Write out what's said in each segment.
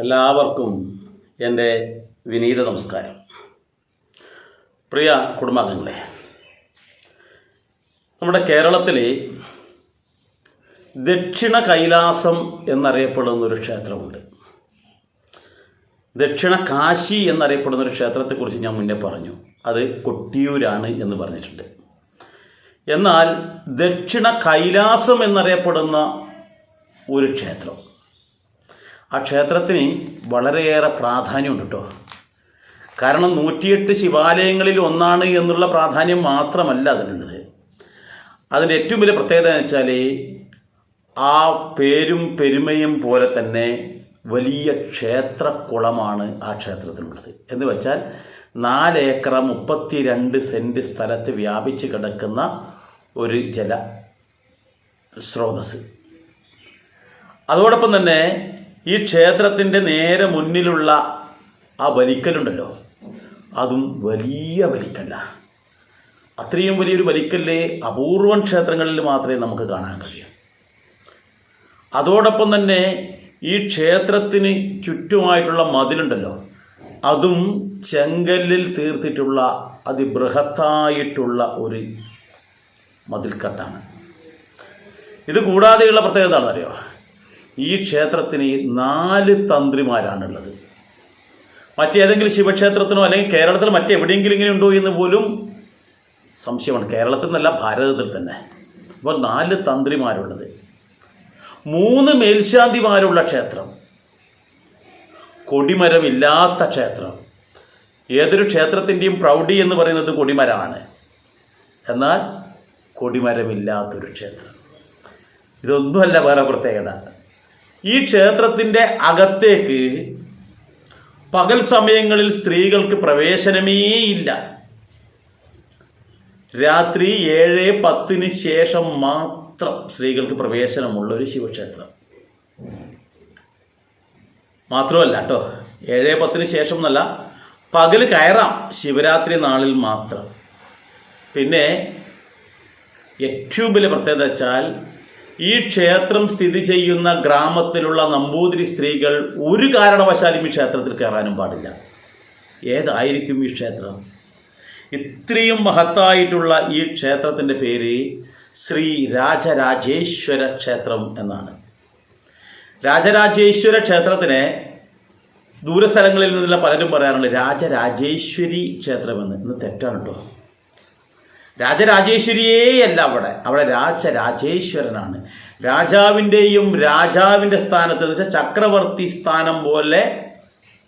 എല്ലാവർക്കും എൻ്റെ വിനീത നമസ്കാരം. പ്രിയ കുടുംബാംഗങ്ങളെ, നമ്മുടെ കേരളത്തിലെ ദക്ഷിണ കൈലാസം എന്നറിയപ്പെടുന്നൊരു ക്ഷേത്രമുണ്ട്. ദക്ഷിണ കാശി എന്നറിയപ്പെടുന്നൊരു ക്ഷേത്രത്തെക്കുറിച്ച് ഞാൻ മുന്നേ പറഞ്ഞു. അത് കൊട്ടിയൂരാണ് എന്ന് പറഞ്ഞിട്ടുണ്ട്. എന്നാൽ ദക്ഷിണ കൈലാസം എന്നറിയപ്പെടുന്ന ഒരു ക്ഷേത്രം, ആ ക്ഷേത്രത്തിന് വളരെയേറെ പ്രാധാന്യമുണ്ട് കേട്ടോ. കാരണം 108 ശിവാലയങ്ങളിൽ ഒന്നാണ് എന്നുള്ള പ്രാധാന്യം മാത്രമല്ല അതിനുള്ളത്. അതിൻ്റെ ഏറ്റവും വലിയ പ്രത്യേകത എന്ന് വെച്ചാൽ ആ പേരും പെരുമയും പോലെ തന്നെ വലിയ ക്ഷേത്രക്കുളമാണ് ആ ക്ഷേത്രത്തിനുള്ളത്. എന്ന് വെച്ചാൽ 4 ഏക്കർ 32 സെൻറ്റ് സ്ഥലത്ത് വ്യാപിച്ച് കിടക്കുന്ന ഒരു ജല സ്രോതസ്. അതോടൊപ്പം തന്നെ ഈ ക്ഷേത്രത്തിൻ്റെ നേരെ മുന്നിലുള്ള ആ വലിക്കലുണ്ടല്ലോ, അതും വലിയ വലിക്കല്ല. അത്രയും വലിയൊരു വലിക്കല്ലേ അപൂർവം ക്ഷേത്രങ്ങളിൽ മാത്രമേ നമുക്ക് കാണാൻ കഴിയൂ. അതോടൊപ്പം തന്നെ ഈ ക്ഷേത്രത്തിന് ചുറ്റുമായിട്ടുള്ള മതിലുണ്ടല്ലോ, അതും ചെങ്കല്ലിൽ തീർത്തിട്ടുള്ള അതിബൃഹത്തായിട്ടുള്ള ഒരു മതിൽക്കെട്ടാണ്. ഇത് കൂടാതെയുള്ള പ്രത്യേകത എന്താണെന്നറിയോ? ഈ ക്ഷേത്രത്തിന് 4 തന്ത്രിമാരാണുള്ളത്. മറ്റേതെങ്കിലും ശിവക്ഷേത്രത്തിനോ അല്ലെങ്കിൽ കേരളത്തിൽ മറ്റെവിടെയെങ്കിലും ഇങ്ങനെ ഉണ്ടോ എന്ന് പോലും സംശയമാണ്. കേരളത്തിൽ നിന്നല്ല, ഭാരതത്തിൽ തന്നെ. അപ്പോൾ 4 തന്ത്രിമാരുള്ളത്, 3 മേൽശാന്തിമാരുള്ള ക്ഷേത്രം, കൊടിമരമില്ലാത്ത ക്ഷേത്രം. ഏതൊരു ക്ഷേത്രത്തിൻ്റെയും പ്രൗഢി എന്ന് പറയുന്നത് കൊടിമരമാണ്. എന്നാൽ കൊടിമരമില്ലാത്തൊരു ക്ഷേത്രം. ഇതൊന്നുമല്ല വേറെ പ്രത്യേകത. ഈ ക്ഷേത്രത്തിൻ്റെ അകത്തേക്ക് പകൽ സമയങ്ങളിൽ സ്ത്രീകൾക്ക് പ്രവേശനമേ ഇല്ല. രാത്രി 7:10 ശേഷം മാത്രം സ്ത്രീകൾക്ക് പ്രവേശനമുള്ള ഒരു ശിവക്ഷേത്രം. മാത്രമല്ല കേട്ടോ, 7:10 ശേഷം എന്നല്ല, പകൽ കയറാം, ശിവരാത്രി നാളിൽ മാത്രം. പിന്നെ ഏറ്റവും വലിയ പ്രത്യേകത വെച്ചാൽ ഈ ക്ഷേത്രം സ്ഥിതി ചെയ്യുന്ന ഗ്രാമത്തിലുള്ള നമ്പൂതിരി സ്ത്രീകൾ ഒരു കാരണവശാലും ഈ ക്ഷേത്രത്തിൽ കയറാനും പാടില്ല. ഏതായിരിക്കും ഈ ക്ഷേത്രം? ഇത്രയും മഹത്തായിട്ടുള്ള ഈ ക്ഷേത്രത്തിൻ്റെ പേര് ശ്രീ രാജരാജേശ്വര ക്ഷേത്രം എന്നാണ്. രാജരാജേശ്വര ക്ഷേത്രത്തിനെ ദൂരസ്ഥലങ്ങളിൽ നിന്നുള്ള പലരും പറയാറുണ്ട് രാജരാജേശ്വരി ക്ഷേത്രമെന്ന്. ഇന്ന് തെറ്റാണ് കേട്ടോ. രാജരാജേശ്വരിയേ അല്ല, അവിടെ രാജരാജേശ്വരനാണ്. രാജാവിൻ്റെയും രാജാവിൻ്റെ സ്ഥാനത്ത് എന്ന് വെച്ചാൽ ചക്രവർത്തി സ്ഥാനം പോലെ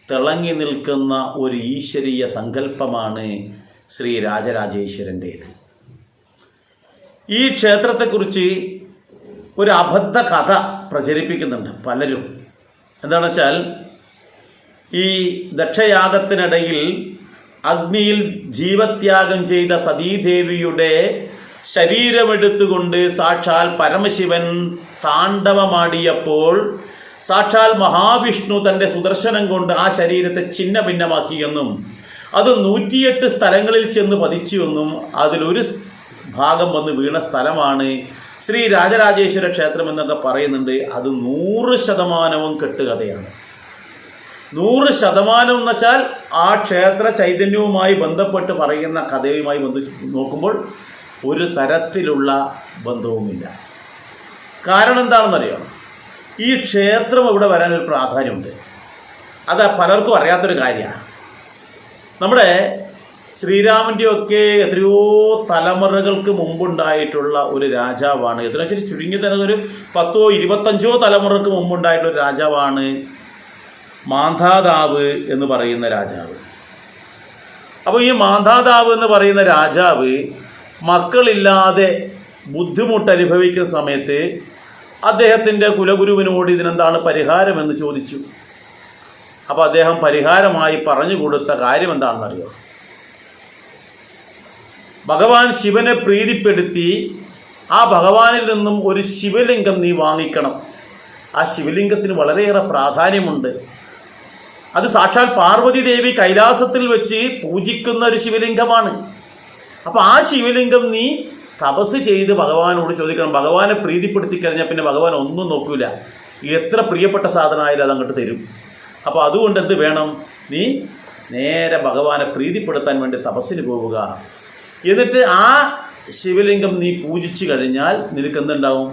തിളങ്ങി നിൽക്കുന്ന ഒരു ഈശ്വരീയ സങ്കല്പമാണ് ശ്രീ രാജരാജേശ്വരൻ്റേത്. ഈ ക്ഷേത്രത്തെക്കുറിച്ച് ഒരു അബദ്ധ കഥ പ്രചരിപ്പിക്കുന്നുണ്ട് പലരും. എന്താണെന്ന് വെച്ചാൽ, ഈ ദക്ഷയാഗത്തിനിടയിൽ അഗ്നിയിൽ ജീവത്യാഗം ചെയ്ത സതീദേവിയുടെ ശരീരമെടുത്തുകൊണ്ട് സാക്ഷാൽ പരമശിവൻ താണ്ഡവമാടിയപ്പോൾ സാക്ഷാൽ മഹാവിഷ്ണു തൻ്റെ സുദർശനം കൊണ്ട് ആ ശരീരത്തെ ഛിന്ന ഭിന്നമാക്കിയെന്നും അത് 108 സ്ഥലങ്ങളിൽ ചെന്ന് പതിച്ചുവെന്നും അതിലൊരു ഭാഗം വന്ന് വീണ സ്ഥലമാണ് ശ്രീ രാജരാജേശ്വര ക്ഷേത്രം എന്നൊക്കെ പറയുന്നുണ്ട്. അത് 100% കെട്ടുകഥയാണ്. 100% എന്ന് വെച്ചാൽ ആ ക്ഷേത്ര ചൈതന്യവുമായി ബന്ധപ്പെട്ട് പറയുന്ന കഥയുമായി നോക്കുമ്പോൾ ഒരു തരത്തിലുള്ള ബന്ധവുമില്ല. കാരണം എന്താണെന്നറിയാം? ഈ ക്ഷേത്രം ഇവിടെ വരാനൊരു പ്രാധാന്യമുണ്ട്. അത് പലർക്കും അറിയാത്തൊരു കാര്യമാണ്. നമ്മുടെ ശ്രീരാമൻ്റെയൊക്കെ എത്രയോ തലമുറകൾക്ക് മുമ്പുണ്ടായിട്ടുള്ള ഒരു രാജാവാണ്. എത്രയോ ശരി ചുരുങ്ങി തന്നെ ഒരു 10 or 25 തലമുറക്ക് മുമ്പുണ്ടായിട്ടുള്ള ഒരു രാജാവാണ് മാന്ധാതാവ് എന്ന് പറയുന്ന രാജാവ്. അപ്പോൾ ഈ മാന്ധാതാവ് എന്ന് പറയുന്ന രാജാവ് മക്കളില്ലാതെ ബുദ്ധിമുട്ട് അനുഭവിക്കുന്ന സമയത്ത് അദ്ദേഹത്തിൻ്റെ കുലഗുരുവിനോട് ഇതിനെന്താണ് പരിഹാരമെന്ന് ചോദിച്ചു. അപ്പോൾ അദ്ദേഹം പരിഹാരമായി പറഞ്ഞു കൊടുത്ത കാര്യം എന്താണെന്നറിയോ? ഭഗവാൻ ശിവനെ പ്രീതിപ്പെടുത്തി ആ ഭഗവാനിൽ നിന്നും ഒരു ശിവലിംഗം നീ വാങ്ങിക്കണം. ആ ശിവലിംഗത്തിന് വളരെയേറെ പ്രാധാന്യമുണ്ട്. അത് സാക്ഷാൽ പാർവതി ദേവി കൈലാസത്തിൽ വെച്ച് പൂജിക്കുന്ന ഒരു ശിവലിംഗമാണ്. അപ്പോൾ ആ ശിവലിംഗം നീ തപസ് ചെയ്ത് ഭഗവാനോട് ചോദിക്കണം. ഭഗവാനെ പ്രീതിപ്പെടുത്തി കഴിഞ്ഞാൽ പിന്നെ ഭഗവാൻ ഒന്നും നോക്കൂല. എത്ര പ്രിയപ്പെട്ട സാധനമായാലും അത് അങ്ങോട്ട് തരും. അപ്പോൾ അതുകൊണ്ട് എന്ത് വേണം? നീ നേരെ ഭഗവാനെ പ്രീതിപ്പെടുത്താൻ വേണ്ടി തപസ്സിന് പോവുക. എന്നിട്ട് ആ ശിവലിംഗം നീ പൂജിച്ചു കഴിഞ്ഞാൽ നിനക്ക് എന്തുണ്ടാവും?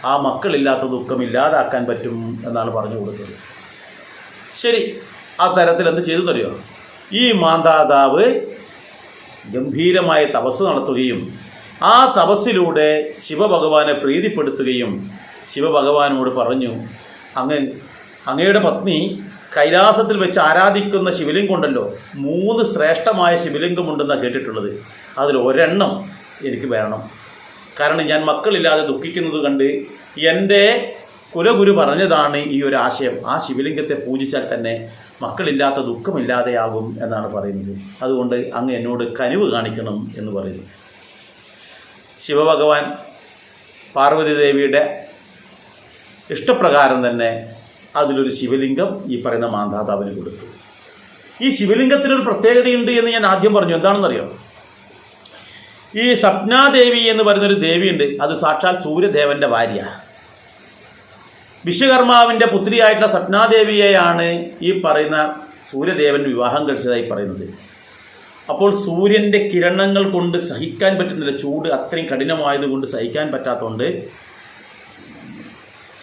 ആ മക്കളില്ലാത്ത ദുഃഖം ഇല്ലാതാക്കാൻ പറ്റും എന്നാണ് പറഞ്ഞു കൊടുത്തത്. ശരി, ആ തരത്തിൽ എന്ത് ചെയ്തു തരുമോ? ഈ മാന്ധാതാവ് ഗംഭീരമായ തപസ് നടത്തുകയും ആ തപസ്സിലൂടെ ശിവഭഗവാനെ പ്രീതിപ്പെടുത്തുകയും ശിവഭഗവാനോട് പറഞ്ഞു, അങ്ങയുടെ പത്നി കൈലാസത്തിൽ വെച്ച് ആരാധിക്കുന്ന ശിവലിംഗം ഉണ്ടല്ലോ, 3 ശ്രേഷ്ഠമായ ശിവലിംഗമുണ്ടെന്നാണ് കേട്ടിട്ടുള്ളത്. അതിൽ ഒരെണ്ണം എനിക്ക് വേണം. കാരണം ഞാൻ മക്കളില്ലാതെ ദുഃഖിക്കുന്നത് കണ്ട് എൻ്റെ കുലഗുരു പറഞ്ഞതാണ് ഈ ഒരു ആശയം. ആ ശിവലിംഗത്തെ പൂജിച്ചാൽ തന്നെ മക്കളില്ലാത്ത ദുഃഖമില്ലാതെയാകും എന്നാണ് പറയുന്നത്. അതുകൊണ്ട് അങ്ങ് എന്നോട് കനിവ് കാണിക്കണം എന്ന് പറയുന്നു. ശിവഭഗവാൻ പാർവതി ദേവിയുടെ ഇഷ്ടപ്രകാരം തന്നെ അതിലൊരു ശിവലിംഗം ഈ പറയുന്ന മാന്ധാതാവിന് കൊടുത്തു. ഈ ശിവലിംഗത്തിനൊരു പ്രത്യേകതയുണ്ട് എന്ന് ഞാൻ ആദ്യം പറഞ്ഞു. എന്താണെന്നറിയോ? ഈ സ്വപ്നാദേവി എന്ന് പറയുന്നൊരു ദേവിയുണ്ട്. അത് സാക്ഷാൽ സൂര്യദേവന്റെ ഭാര്യ. വിശ്വകർമാവിൻ്റെ പുത്രിയായിട്ടുള്ള സ്വപ്നാദേവിയെയാണ് ഈ പറയുന്ന സൂര്യദേവൻ വിവാഹം കഴിച്ചതായി പറയുന്നത്. അപ്പോൾ സൂര്യൻ്റെ കിരണങ്ങൾ കൊണ്ട് സഹിക്കാൻ പറ്റുന്നില്ല, ചൂട് അത്രയും കഠിനമായതുകൊണ്ട് സഹിക്കാൻ പറ്റാത്തതുകൊണ്ട്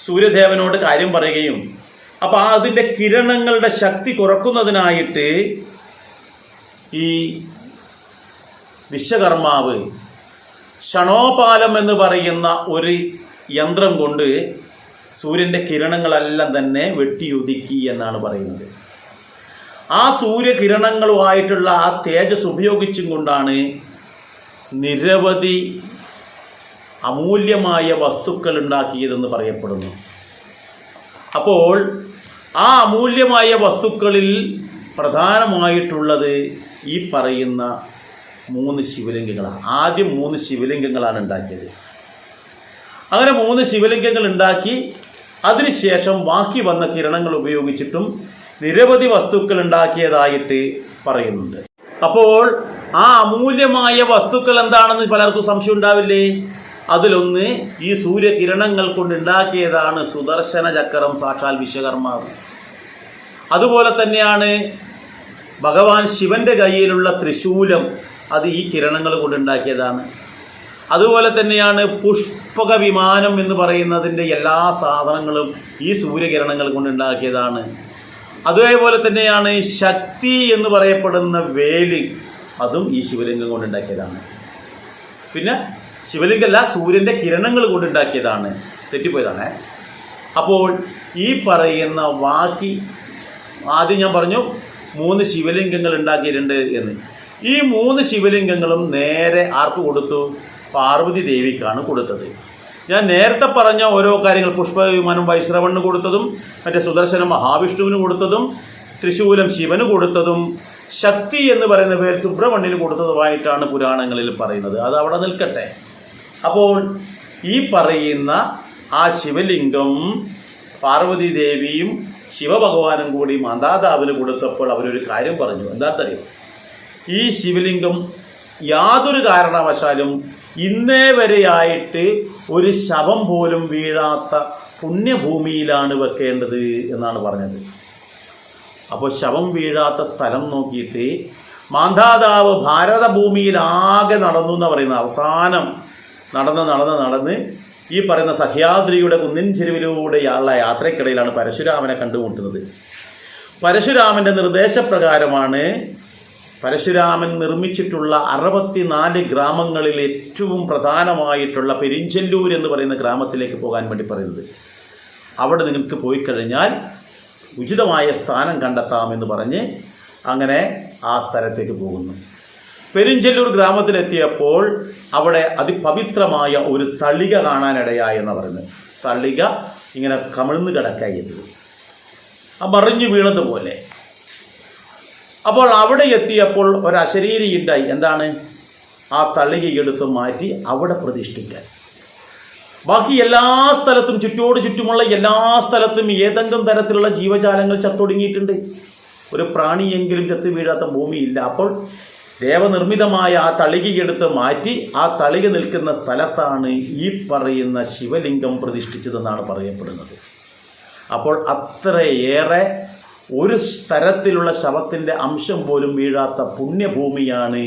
സൂര്യദേവനോട് കാര്യം പറയുകയും അപ്പോൾ അതിൻ്റെ കിരണങ്ങളുടെ ശക്തി കുറക്കുന്നതിനായിട്ട് ഈ വിശ്വകർമാവ് ക്ഷണോപാലം എന്ന് പറയുന്ന ഒരു യന്ത്രം കൊണ്ട് സൂര്യൻ്റെ കിരണങ്ങളെല്ലാം തന്നെ വെട്ടിയൊതുക്കി എന്നാണ് പറയുന്നത്. ആ സൂര്യകിരണങ്ങളുമായിട്ടുള്ള ആ തേജസ് ഉപയോഗിച്ചും കൊണ്ടാണ് നിരവധി അമൂല്യമായ വസ്തുക്കൾ ഉണ്ടാക്കിയതെന്ന് പറയപ്പെടുന്നു. അപ്പോൾ ആ അമൂല്യമായ വസ്തുക്കളിൽ പ്രധാനമായിട്ടുള്ളത് ഈ പറയുന്ന 3 ശിവലിംഗങ്ങളാണ്. ആദ്യം 3 ശിവലിംഗങ്ങളാണ് ഉണ്ടാക്കിയത്. അങ്ങനെ 3 ശിവലിംഗങ്ങൾ ഉണ്ടാക്കി അതിനുശേഷം ബാക്കി വന്ന കിരണങ്ങൾ ഉപയോഗിച്ചിട്ടും നിരവധി വസ്തുക്കൾ ഉണ്ടാക്കിയതായിട്ട് പറയുന്നുണ്ട്. അപ്പോൾ ആ അമൂല്യമായ വസ്തുക്കൾ എന്താണെന്ന് പലർക്കും സംശയം ഉണ്ടാവില്ലേ? അതിലൊന്ന് ഈ സൂര്യകിരണങ്ങൾ കൊണ്ടുണ്ടാക്കിയതാണ് സുദർശന ചക്രം, സാക്ഷാൽ വിശ്വകർമാവ്. അതുപോലെ തന്നെയാണ് ഭഗവാൻ ശിവന്റെ കയ്യിലുള്ള ത്രിശൂലം, അത് ഈ കിരണങ്ങൾ കൊണ്ടുണ്ടാക്കിയതാണ്. അതുപോലെ തന്നെയാണ് പുഷ്പക വിമാനം എന്ന് പറയുന്നതിൻ്റെ എല്ലാ സാധനങ്ങളും ഈ സൂര്യകിരണങ്ങൾ കൊണ്ടുണ്ടാക്കിയതാണ്. അതേപോലെ തന്നെയാണ് ശക്തി എന്ന് പറയപ്പെടുന്ന വേല്, അതും ഈ ശിവലിംഗം കൊണ്ടുണ്ടാക്കിയതാണ്. പിന്നെ ശിവലിംഗമല്ല, സൂര്യൻ്റെ കിരണങ്ങൾ കൊണ്ടുണ്ടാക്കിയതാണ്. തെറ്റിപ്പോയതാണ്. അപ്പോൾ ഈ പറയുന്ന ബാക്കി ആദ്യം ഞാൻ പറഞ്ഞു 3 ശിവലിംഗങ്ങൾ ഉണ്ടാക്കിയിട്ടുണ്ട് എന്ന്. ഈ 3 ശിവലിംഗങ്ങളും നേരെ ആർക്ക് കൊടുത്തു? പാർവതി ദേവിക്കാണ് കൊടുത്തത്. ഞാൻ നേരത്തെ പറഞ്ഞ ഓരോ കാര്യങ്ങൾ, പുഷ്പവിമാനം വൈശ്രവണ് കൊടുത്തതും മറ്റേ സുദർശനം മഹാവിഷ്ണുവിന് കൊടുത്തതും ത്രിശൂലം ശിവന് കൊടുത്തതും ശക്തി എന്ന് പറയുന്ന പേര് സുബ്രഹ്മണ്യന് കൊടുത്തതുമായിട്ടാണ് പുരാണങ്ങളിൽ പറയുന്നത്. അത് അവിടെ നിൽക്കട്ടെ. അപ്പോൾ ഈ പറയുന്ന ആ ശിവലിംഗം പാർവതി ദേവിയും ശിവഭഗവാനും കൂടി മാന്ധാതാവിന് കൊടുത്തപ്പോൾ അവരൊരു കാര്യം പറഞ്ഞു. എന്താണെന്നറിയോ? ഈ ശിവലിംഗം യാതൊരു കാരണവശാലും ഇന്നേ വരെയായിട്ട് ഒരു ശവം പോലും വീഴാത്ത പുണ്യഭൂമിയിലാണ് വെക്കേണ്ടത് എന്നാണ് പറഞ്ഞത്. അപ്പോൾ ശവം വീഴാത്ത സ്ഥലം നോക്കിയിട്ട് മാന്ധാതാവ് ഭാരതഭൂമിയിൽ ആകെ നടന്നു എന്ന് പറയുന്നത്. അവസാനം നടന്ന് ഈ പറയുന്ന സഹ്യാദ്രിയുടെ കുന്നിൻ ചെരുവിലൂടെയുള്ള യാത്രയ്ക്കിടയിലാണ് പരശുരാമനെ കണ്ടുമുട്ടുന്നത്. പരശുരാമൻ്റെ നിർദ്ദേശപ്രകാരമാണ് പരശുരാമൻ നിർമ്മിച്ചിട്ടുള്ള 64 ഗ്രാമങ്ങളിൽ ഏറ്റവും പ്രധാനമായിട്ടുള്ള പെരിഞ്ചല്ലൂർ എന്ന് പറയുന്ന ഗ്രാമത്തിലേക്ക് പോകാൻ വേണ്ടി പറയുന്നത്. അവിടെ നിങ്ങൾക്ക് പോയി കഴിഞ്ഞാൽ ഉചിതമായ സ്ഥാനം കണ്ടെത്താമെന്ന് പറഞ്ഞ് അങ്ങനെ ആ സ്ഥലത്തേക്ക് പോകുന്നു. പെരിഞ്ചല്ലൂർ ഗ്രാമത്തിലെത്തിയപ്പോൾ അവിടെ അതിപവിത്രമായ ഒരു തളിക കാണാനിടയായി എന്ന് പറയുന്നത്. തളിക ഇങ്ങനെ കമിഴ്ന്ന് കിടക്കായത്, ആ മറിഞ്ഞു വീണതുപോലെ. അപ്പോൾ അവിടെ എത്തിയപ്പോൾ ഒരു അശരീരി ഉണ്ടായി. എന്താണ്? ആ തളിക എടുത്ത് മാറ്റി അവിടെ പ്രതിഷ്ഠിക്കാൻ. ബാക്കി എല്ലാ സ്ഥലത്തും, ചുറ്റോട് ചുറ്റുമുള്ള എല്ലാ സ്ഥലത്തും ഏതെങ്കിലും തരത്തിലുള്ള ജീവജാലങ്ങൾ ചത്തൊടുങ്ങിയിട്ടുണ്ട്. ഒരു പ്രാണിയെങ്കിലും ചത്തു വീഴാത്ത ഭൂമിയില്ല. അപ്പോൾ ദേവനിർമ്മിതമായ ആ തളികയെടുത്ത് മാറ്റി ആ തളിക നിൽക്കുന്ന സ്ഥലത്താണ് ഈ പറയുന്ന ശിവലിംഗം പ്രതിഷ്ഠിച്ചതെന്നാണ് പറയപ്പെടുന്നത്. അപ്പോൾ അത്രയേറെ ഒരു തരത്തിലുള്ള ശവത്തിൻ്റെ അംശം പോലും വീഴാത്ത പുണ്യഭൂമിയാണ്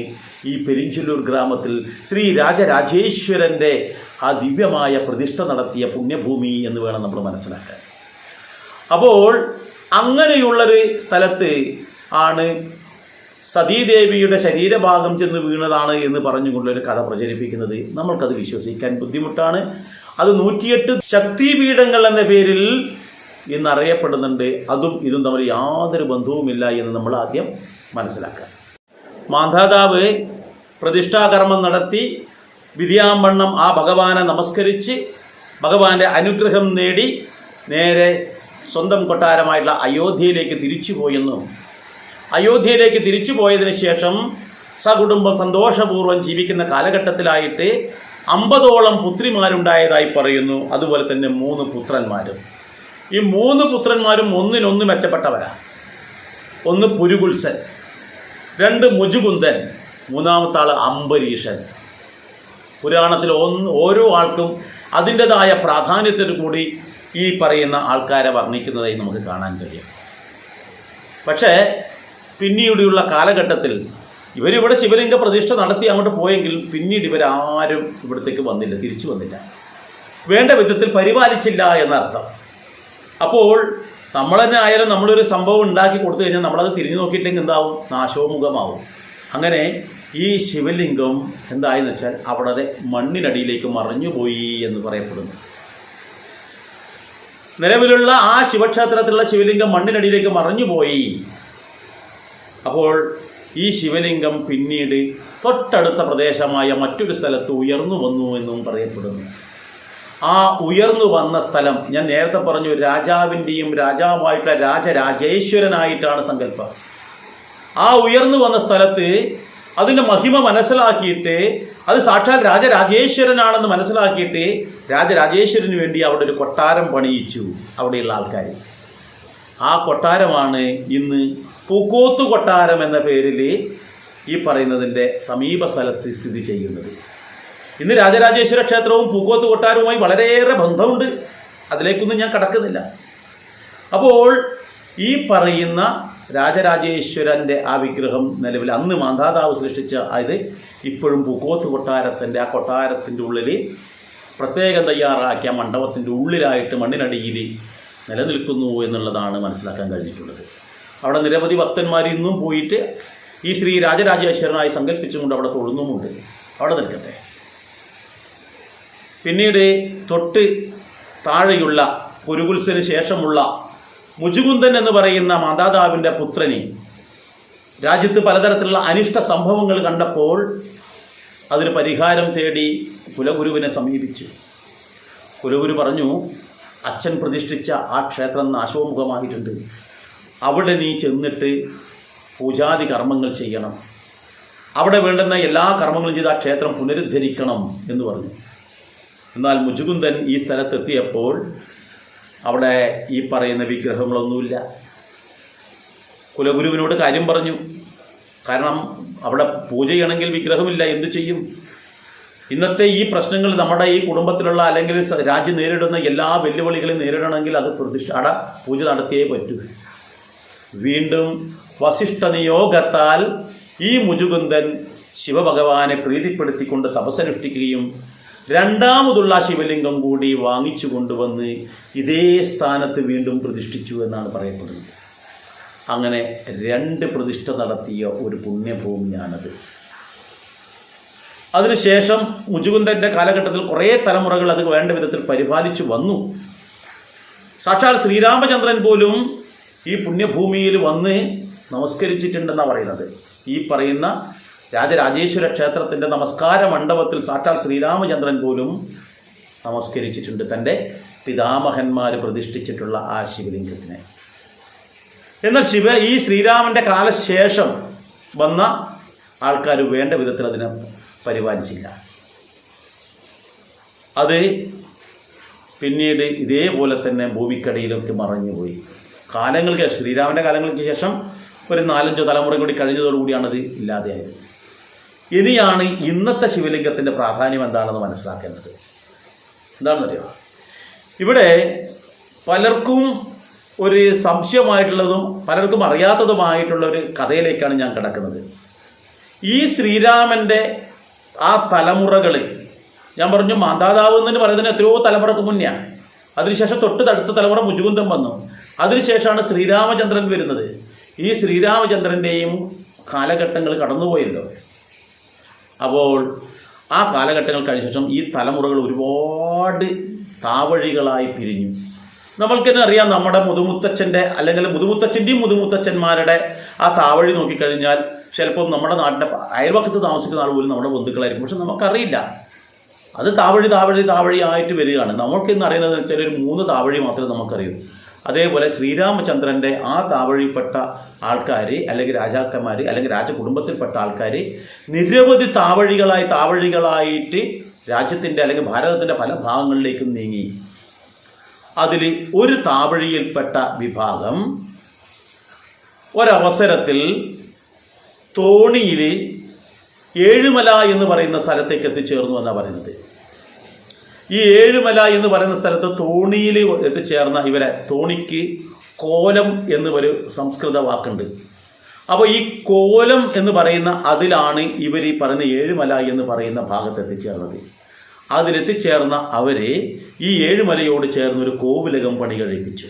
ഈ പെരിഞ്ചല്ലൂർ ഗ്രാമത്തിൽ ശ്രീ രാജരാജേശ്വരൻ്റെ ആ ദിവ്യമായ പ്രതിഷ്ഠ നടത്തിയ പുണ്യഭൂമി എന്ന് വേണം നമ്മൾ മനസ്സിലാക്കാൻ. അപ്പോൾ അങ്ങനെയുള്ളൊരു സ്ഥലത്ത് ആണ് സതീദേവിയുടെ ശരീരഭാഗം ചെന്ന് വീണതാണ് എന്ന് പറഞ്ഞുകൊണ്ടൊരു കഥ പ്രചരിപ്പിക്കുന്നത്. നമ്മൾക്കത് വിശ്വസിക്കാൻ ബുദ്ധിമുട്ടാണ്. അത് 108 ശക്തിപീഠങ്ങൾ എന്ന പേരിൽ ഇന്ന് അറിയപ്പെടുന്നുണ്ട്. അതും ഇതും തമ്മിൽ യാതൊരു ബന്ധവുമില്ല എന്ന് നമ്മൾ ആദ്യം മനസ്സിലാക്കാം. മാന്ധാതാവ് പ്രതിഷ്ഠാകർമ്മം നടത്തി വിധിയാമ്പണ്ണം ആ ഭഗവാനെ നമസ്കരിച്ച് ഭഗവാന്റെ അനുഗ്രഹം നേടി നേരെ സ്വന്തം കൊട്ടാരമായിട്ടുള്ള അയോധ്യയിലേക്ക് തിരിച്ചുപോയെന്നും അയോധ്യയിലേക്ക് തിരിച്ചു പോയതിനു ശേഷം സകുടുംബം സന്തോഷപൂർവ്വം ജീവിക്കുന്ന കാലഘട്ടത്തിലായിട്ട് 50ഓളം പുത്രിമാരുണ്ടായതായി പറയുന്നു. അതുപോലെ തന്നെ 3 പുത്രന്മാരും. ഈ 3 പുത്രന്മാരും ഒന്നിനൊന്ന് മെച്ചപ്പെട്ടവരാണ്. ഒന്ന് പുരുകുൽസൻ, 2 മുജുകുന്ദൻ, 3-ാമത്തെ ആൾ അംബരീഷൻ. പുരാണത്തിൽ ഓരോ ആൾക്കും അതിൻ്റെതായ പ്രാധാന്യത്തോടു കൂടി ഈ പറയുന്ന ആൾക്കാരെ വർണ്ണിക്കുന്നതായി നമുക്ക് കാണാൻ കഴിയും. പക്ഷേ പിന്നീടുള്ള കാലഘട്ടത്തിൽ ഇവരിവിടെ ശിവലിംഗ പ്രതിഷ്ഠ നടത്തി അങ്ങോട്ട് പോയെങ്കിൽ പിന്നീട് ഇവരാരും ഇവിടത്തേക്ക് വന്നില്ല, തിരിച്ചു വന്നില്ല, വേണ്ട വിധത്തിൽ പരിപാലിച്ചില്ല എന്നർത്ഥം. അപ്പോൾ നമ്മൾ തന്നെ ആയാലും നമ്മളൊരു സംഭവം ഉണ്ടാക്കി കൊടുത്തു കഴിഞ്ഞാൽ നമ്മളത് തിരിഞ്ഞു നോക്കിയിട്ടെങ്കിൽ എന്താവും? നാശോമുഖമാവും. അങ്ങനെ ഈ ശിവലിംഗം എന്തായെന്ന് വെച്ചാൽ അവിടെ മണ്ണിനടിയിലേക്ക് മറിഞ്ഞുപോയി എന്ന് പറയപ്പെടുന്നു. നിലവിലുള്ള ആ ശിവക്ഷേത്രത്തിലുള്ള ശിവലിംഗം മണ്ണിനടിയിലേക്ക് മറിഞ്ഞുപോയി. അപ്പോൾ ഈ ശിവലിംഗം പിന്നീട് തൊട്ടടുത്ത പ്രദേശമായ മറ്റൊരു സ്ഥലത്ത് ഉയർന്നു വന്നു എന്നും പറയപ്പെടുന്നു. ആ ഉയർന്നു വന്ന സ്ഥലം ഞാൻ നേരത്തെ പറഞ്ഞു, രാജാവിൻ്റെയും രാജാവായിട്ടുള്ള രാജരാജേശ്വരനായിട്ടാണ് സങ്കല്പം. ആ ഉയർന്നു വന്ന സ്ഥലത്ത് അതിൻ്റെ മഹിമ മനസ്സിലാക്കിയിട്ട് അത് സാക്ഷാൽ രാജരാജേശ്വരനാണെന്ന് മനസ്സിലാക്കിയിട്ട് രാജരാജേശ്വരന് വേണ്ടി അവിടെ ഒരു കൊട്ടാരം പണിയിച്ചു അവിടെയുള്ള ആൾക്കാർ. ആ കൊട്ടാരമാണ് ഇന്ന് പൂക്കോത്ത് കൊട്ടാരം എന്ന പേരിൽ ഈ പറയുന്നതിൻ്റെ സമീപ സ്ഥലത്ത് സ്ഥിതി ചെയ്യുന്നത്. ഇന്ന് രാജരാജേശ്വര ക്ഷേത്രവും പൂക്കോത്ത് കൊട്ടാരവുമായി വളരെയേറെ ബന്ധമുണ്ട്. അതിലേക്കൊന്നും ഞാൻ കടക്കുന്നില്ല. അപ്പോൾ ഈ പറയുന്ന രാജരാജേശ്വരൻ്റെ ആ വിഗ്രഹം നിലവിൽ അന്ന് മാന്ധാതാവ് സൃഷ്ടിച്ച അത് ഇപ്പോഴും പൂക്കോത്ത് കൊട്ടാരത്തിൻ്റെ ആ കൊട്ടാരത്തിൻ്റെ ഉള്ളിൽ പ്രത്യേകം തയ്യാറാക്കിയ മണ്ഡപത്തിൻ്റെ ഉള്ളിലായിട്ട് മണ്ണിനടിയിൽ നിലനിൽക്കുന്നു എന്നുള്ളതാണ് മനസ്സിലാക്കാൻ കഴിഞ്ഞിട്ടുള്ളത്. അവിടെ നിരവധി ഭക്തന്മാർ ഇന്നും പോയിട്ട് ഈ ശ്രീ രാജരാജേശ്വരനായി സങ്കല്പിച്ചുകൊണ്ട് അവിടെ തൊഴുന്നുമുണ്ട്. അവിടെ നിൽക്കട്ടെ. പിന്നീട് തൊട്ട് താഴെയുള്ള പുരുകുൽസന് ശേഷമുള്ള മുജുകുന്ദൻ എന്ന് പറയുന്ന മാതാതാവിൻ്റെ പുത്രനെ രാജ്യത്ത് പലതരത്തിലുള്ള അനിഷ്ട സംഭവങ്ങൾ കണ്ടപ്പോൾ അതിന് പരിഹാരം തേടി കുലഗുരുവിനെ സമീപിച്ചു. കുലഗുരു പറഞ്ഞു, അച്ഛൻ പ്രതിഷ്ഠിച്ച ആ ക്ഷേത്രം നാശോമുഖമായിട്ടുണ്ട്. അവിടെ നീ ചെന്നിട്ട് പൂജാതി കർമ്മങ്ങൾ ചെയ്യണം. അവിടെ വേണ്ടുന്ന എല്ലാ കർമ്മങ്ങളും ചെയ്ത് ആ ക്ഷേത്രം പുനരുദ്ധരിക്കണം എന്ന് പറഞ്ഞു. എന്നാൽ മുജുകുന്ദൻ ഈ സ്ഥലത്തെത്തിയപ്പോൾ അവിടെ ഈ പറയുന്ന വിഗ്രഹങ്ങളൊന്നുമില്ല. കുലഗുരുവിനോട് കാര്യം പറഞ്ഞു. കാരണം അവിടെ പൂജ ചെയ്യണമെങ്കിൽ വിഗ്രഹമില്ല, എന്തു ചെയ്യും? ഇന്നത്തെ ഈ പ്രശ്നങ്ങൾ നമ്മുടെ ഈ കുടുംബത്തിലുള്ള അല്ലെങ്കിൽ രാജ്യം നേരിടുന്ന എല്ലാ വെല്ലുവിളികളെയും നേരിടണമെങ്കിൽ അത് പ്രതിഷ്ഠ പൂജ നടത്തിയേ പറ്റൂ. വീണ്ടും വസിഷ്ഠ നിയോഗത്താൽ ഈ മുജുകുന്ദൻ ശിവഭഗവാനെ പ്രീതിപ്പെടുത്തിക്കൊണ്ട് തപസ്സനുഷ്ഠിക്കുകയും രണ്ടാമതുള്ള ശിവലിംഗം കൂടി വാങ്ങിച്ചു കൊണ്ടുവന്ന് ഇതേ സ്ഥാനത്ത് വീണ്ടും പ്രതിഷ്ഠിച്ചു എന്നാണ് പറയപ്പെടുന്നത്. അങ്ങനെ 2 പ്രതിഷ്ഠ നടത്തിയ ഒരു പുണ്യഭൂമിയാണത്. അതിനുശേഷം മുജുകുന്ദൻ്റെ കാലഘട്ടത്തിൽ കുറേ തലമുറകൾ അത് വേണ്ട വിധത്തിൽ പരിപാലിച്ചു വന്നു. സാക്ഷാൽ ശ്രീരാമചന്ദ്രൻ പോലും ഈ പുണ്യഭൂമിയിൽ വന്ന് നമസ്കരിച്ചിട്ടുണ്ടെന്നാണ് പറയുന്നത്. ഈ പറയുന്ന രാജരാജേശ്വര ക്ഷേത്രത്തിൻ്റെ നമസ്കാര മണ്ഡപത്തിൽ സാക്ഷാൽ ശ്രീരാമചന്ദ്രൻ പോലും നമസ്കരിച്ചിട്ടുണ്ട് തൻ്റെ പിതാമഹന്മാർ പ്രതിഷ്ഠിച്ചിട്ടുള്ള ആ ശിവലിംഗത്തിനെ. എന്നാൽ ഈ ശ്രീരാമൻ്റെ കാലശേഷം വന്ന ആൾക്കാർ വേണ്ട വിധത്തിൽ അതിനെ പരിപാലിച്ചില്ല. അത് പിന്നീട് ഇതേപോലെ തന്നെ ഭൂമിക്കടിയിലൊക്കെ മറഞ്ഞുപോയി. കാലങ്ങൾക്ക് ശ്രീരാമൻ്റെ കാലങ്ങൾക്ക് ശേഷം ഒരു 4-5 തലമുറ കൂടി കഴിഞ്ഞതോടുകൂടിയാണത് ഇല്ലാതെയായത്. ഇനിയാണ് ഇന്നത്തെ ശിവലിംഗത്തിൻ്റെ പ്രാധാന്യം എന്താണെന്ന് മനസ്സിലാക്കേണ്ടത്. എന്താണെന്നറിയോ? ഇവിടെ പലർക്കും ഒരു സംശയമായിട്ടുള്ളതും പലർക്കും അറിയാത്തതുമായിട്ടുള്ള ഒരു കഥയിലേക്കാണ് ഞാൻ കിടക്കുന്നത്. ഈ ശ്രീരാമൻ്റെ ആ തലമുറകൾ, ഞാൻ പറഞ്ഞു മാതാതാവ് എന്ന് പറയുന്നതിന് എത്രയോ തലമുറക്ക് മുന്നെയാണ്. അതിനുശേഷം തൊട്ടടുത്ത തലമുറ മുജുകുന്ദം വന്നു. അതിനുശേഷമാണ് ശ്രീരാമചന്ദ്രൻ വരുന്നത്. ഈ ശ്രീരാമചന്ദ്രൻ്റെയും കാലഘട്ടങ്ങൾ കടന്നുപോയല്ലോ. അപ്പോൾ ആ കാലഘട്ടങ്ങൾ കഴിഞ്ഞ ശേഷം ഈ തലമുറകൾ ഒരുപാട് താവഴികളായി പിരിഞ്ഞു. നമ്മൾക്ക് തന്നെ അറിയാം, നമ്മുടെ മുതുമുത്തച്ഛൻ്റെ അല്ലെങ്കിൽ മുതുമുത്തച്ഛൻ്റെയും മുതുമുത്തച്ഛന്മാരുടെ ആ താവഴി നോക്കിക്കഴിഞ്ഞാൽ ചിലപ്പം നമ്മുടെ നാട്ടിൻ്റെ അയൽവക്കത്ത് താമസിക്കുന്ന ആൾ പോലും നമ്മുടെ ബന്ധുക്കളായിരിക്കും. പക്ഷെ നമുക്കറിയില്ല, അത് താവഴി ആയിട്ട് വരികയാണ്. നമ്മൾക്കിന്ന് അറിയുന്നത് വെച്ചാൽ ഒരു 3 താവഴി മാത്രമേ നമുക്കറിയൂ. അതേപോലെ ശ്രീരാമചന്ദ്രൻ്റെ ആ താവഴിപ്പെട്ട ആൾക്കാർ അല്ലെങ്കിൽ രാജാക്കന്മാർ അല്ലെങ്കിൽ രാജകുടുംബത്തിൽപ്പെട്ട ആൾക്കാർ നിരവധി താവഴികളായിട്ട് രാജ്യത്തിൻ്റെ അല്ലെങ്കിൽ ഭാരതത്തിൻ്റെ പല ഭാഗങ്ങളിലേക്കും നീങ്ങി. അതിൽ ഒരു താവഴിയിൽപ്പെട്ട വിഭാഗം ഒരവസരത്തിൽ തോണിയിൽ ഏഴുമല എന്ന് പറയുന്ന സ്ഥലത്തേക്ക് എത്തിച്ചേർന്നു എന്നാണ് പറയുന്നത്. ഈ ഏഴുമല എന്ന് പറയുന്ന സ്ഥലത്ത് തോണിയിൽ എത്തിച്ചേർന്ന ഇവരെ, തോണിക്ക് കോലം എന്ന് ഒരു സംസ്കൃത വാക്കുണ്ട്. അപ്പോൾ ഈ കോലം എന്ന് പറയുന്ന അതിലാണ് ഇവർ ഈ പറയുന്ന ഏഴുമല എന്ന് പറയുന്ന ഭാഗത്ത് എത്തിച്ചേർന്നത്. അതിലെത്തിച്ചേർന്ന അവരെ ഈ ഏഴുമലയോട് ചേർന്ന് ഒരു കോവിലകം പണി കഴിപ്പിച്ചു.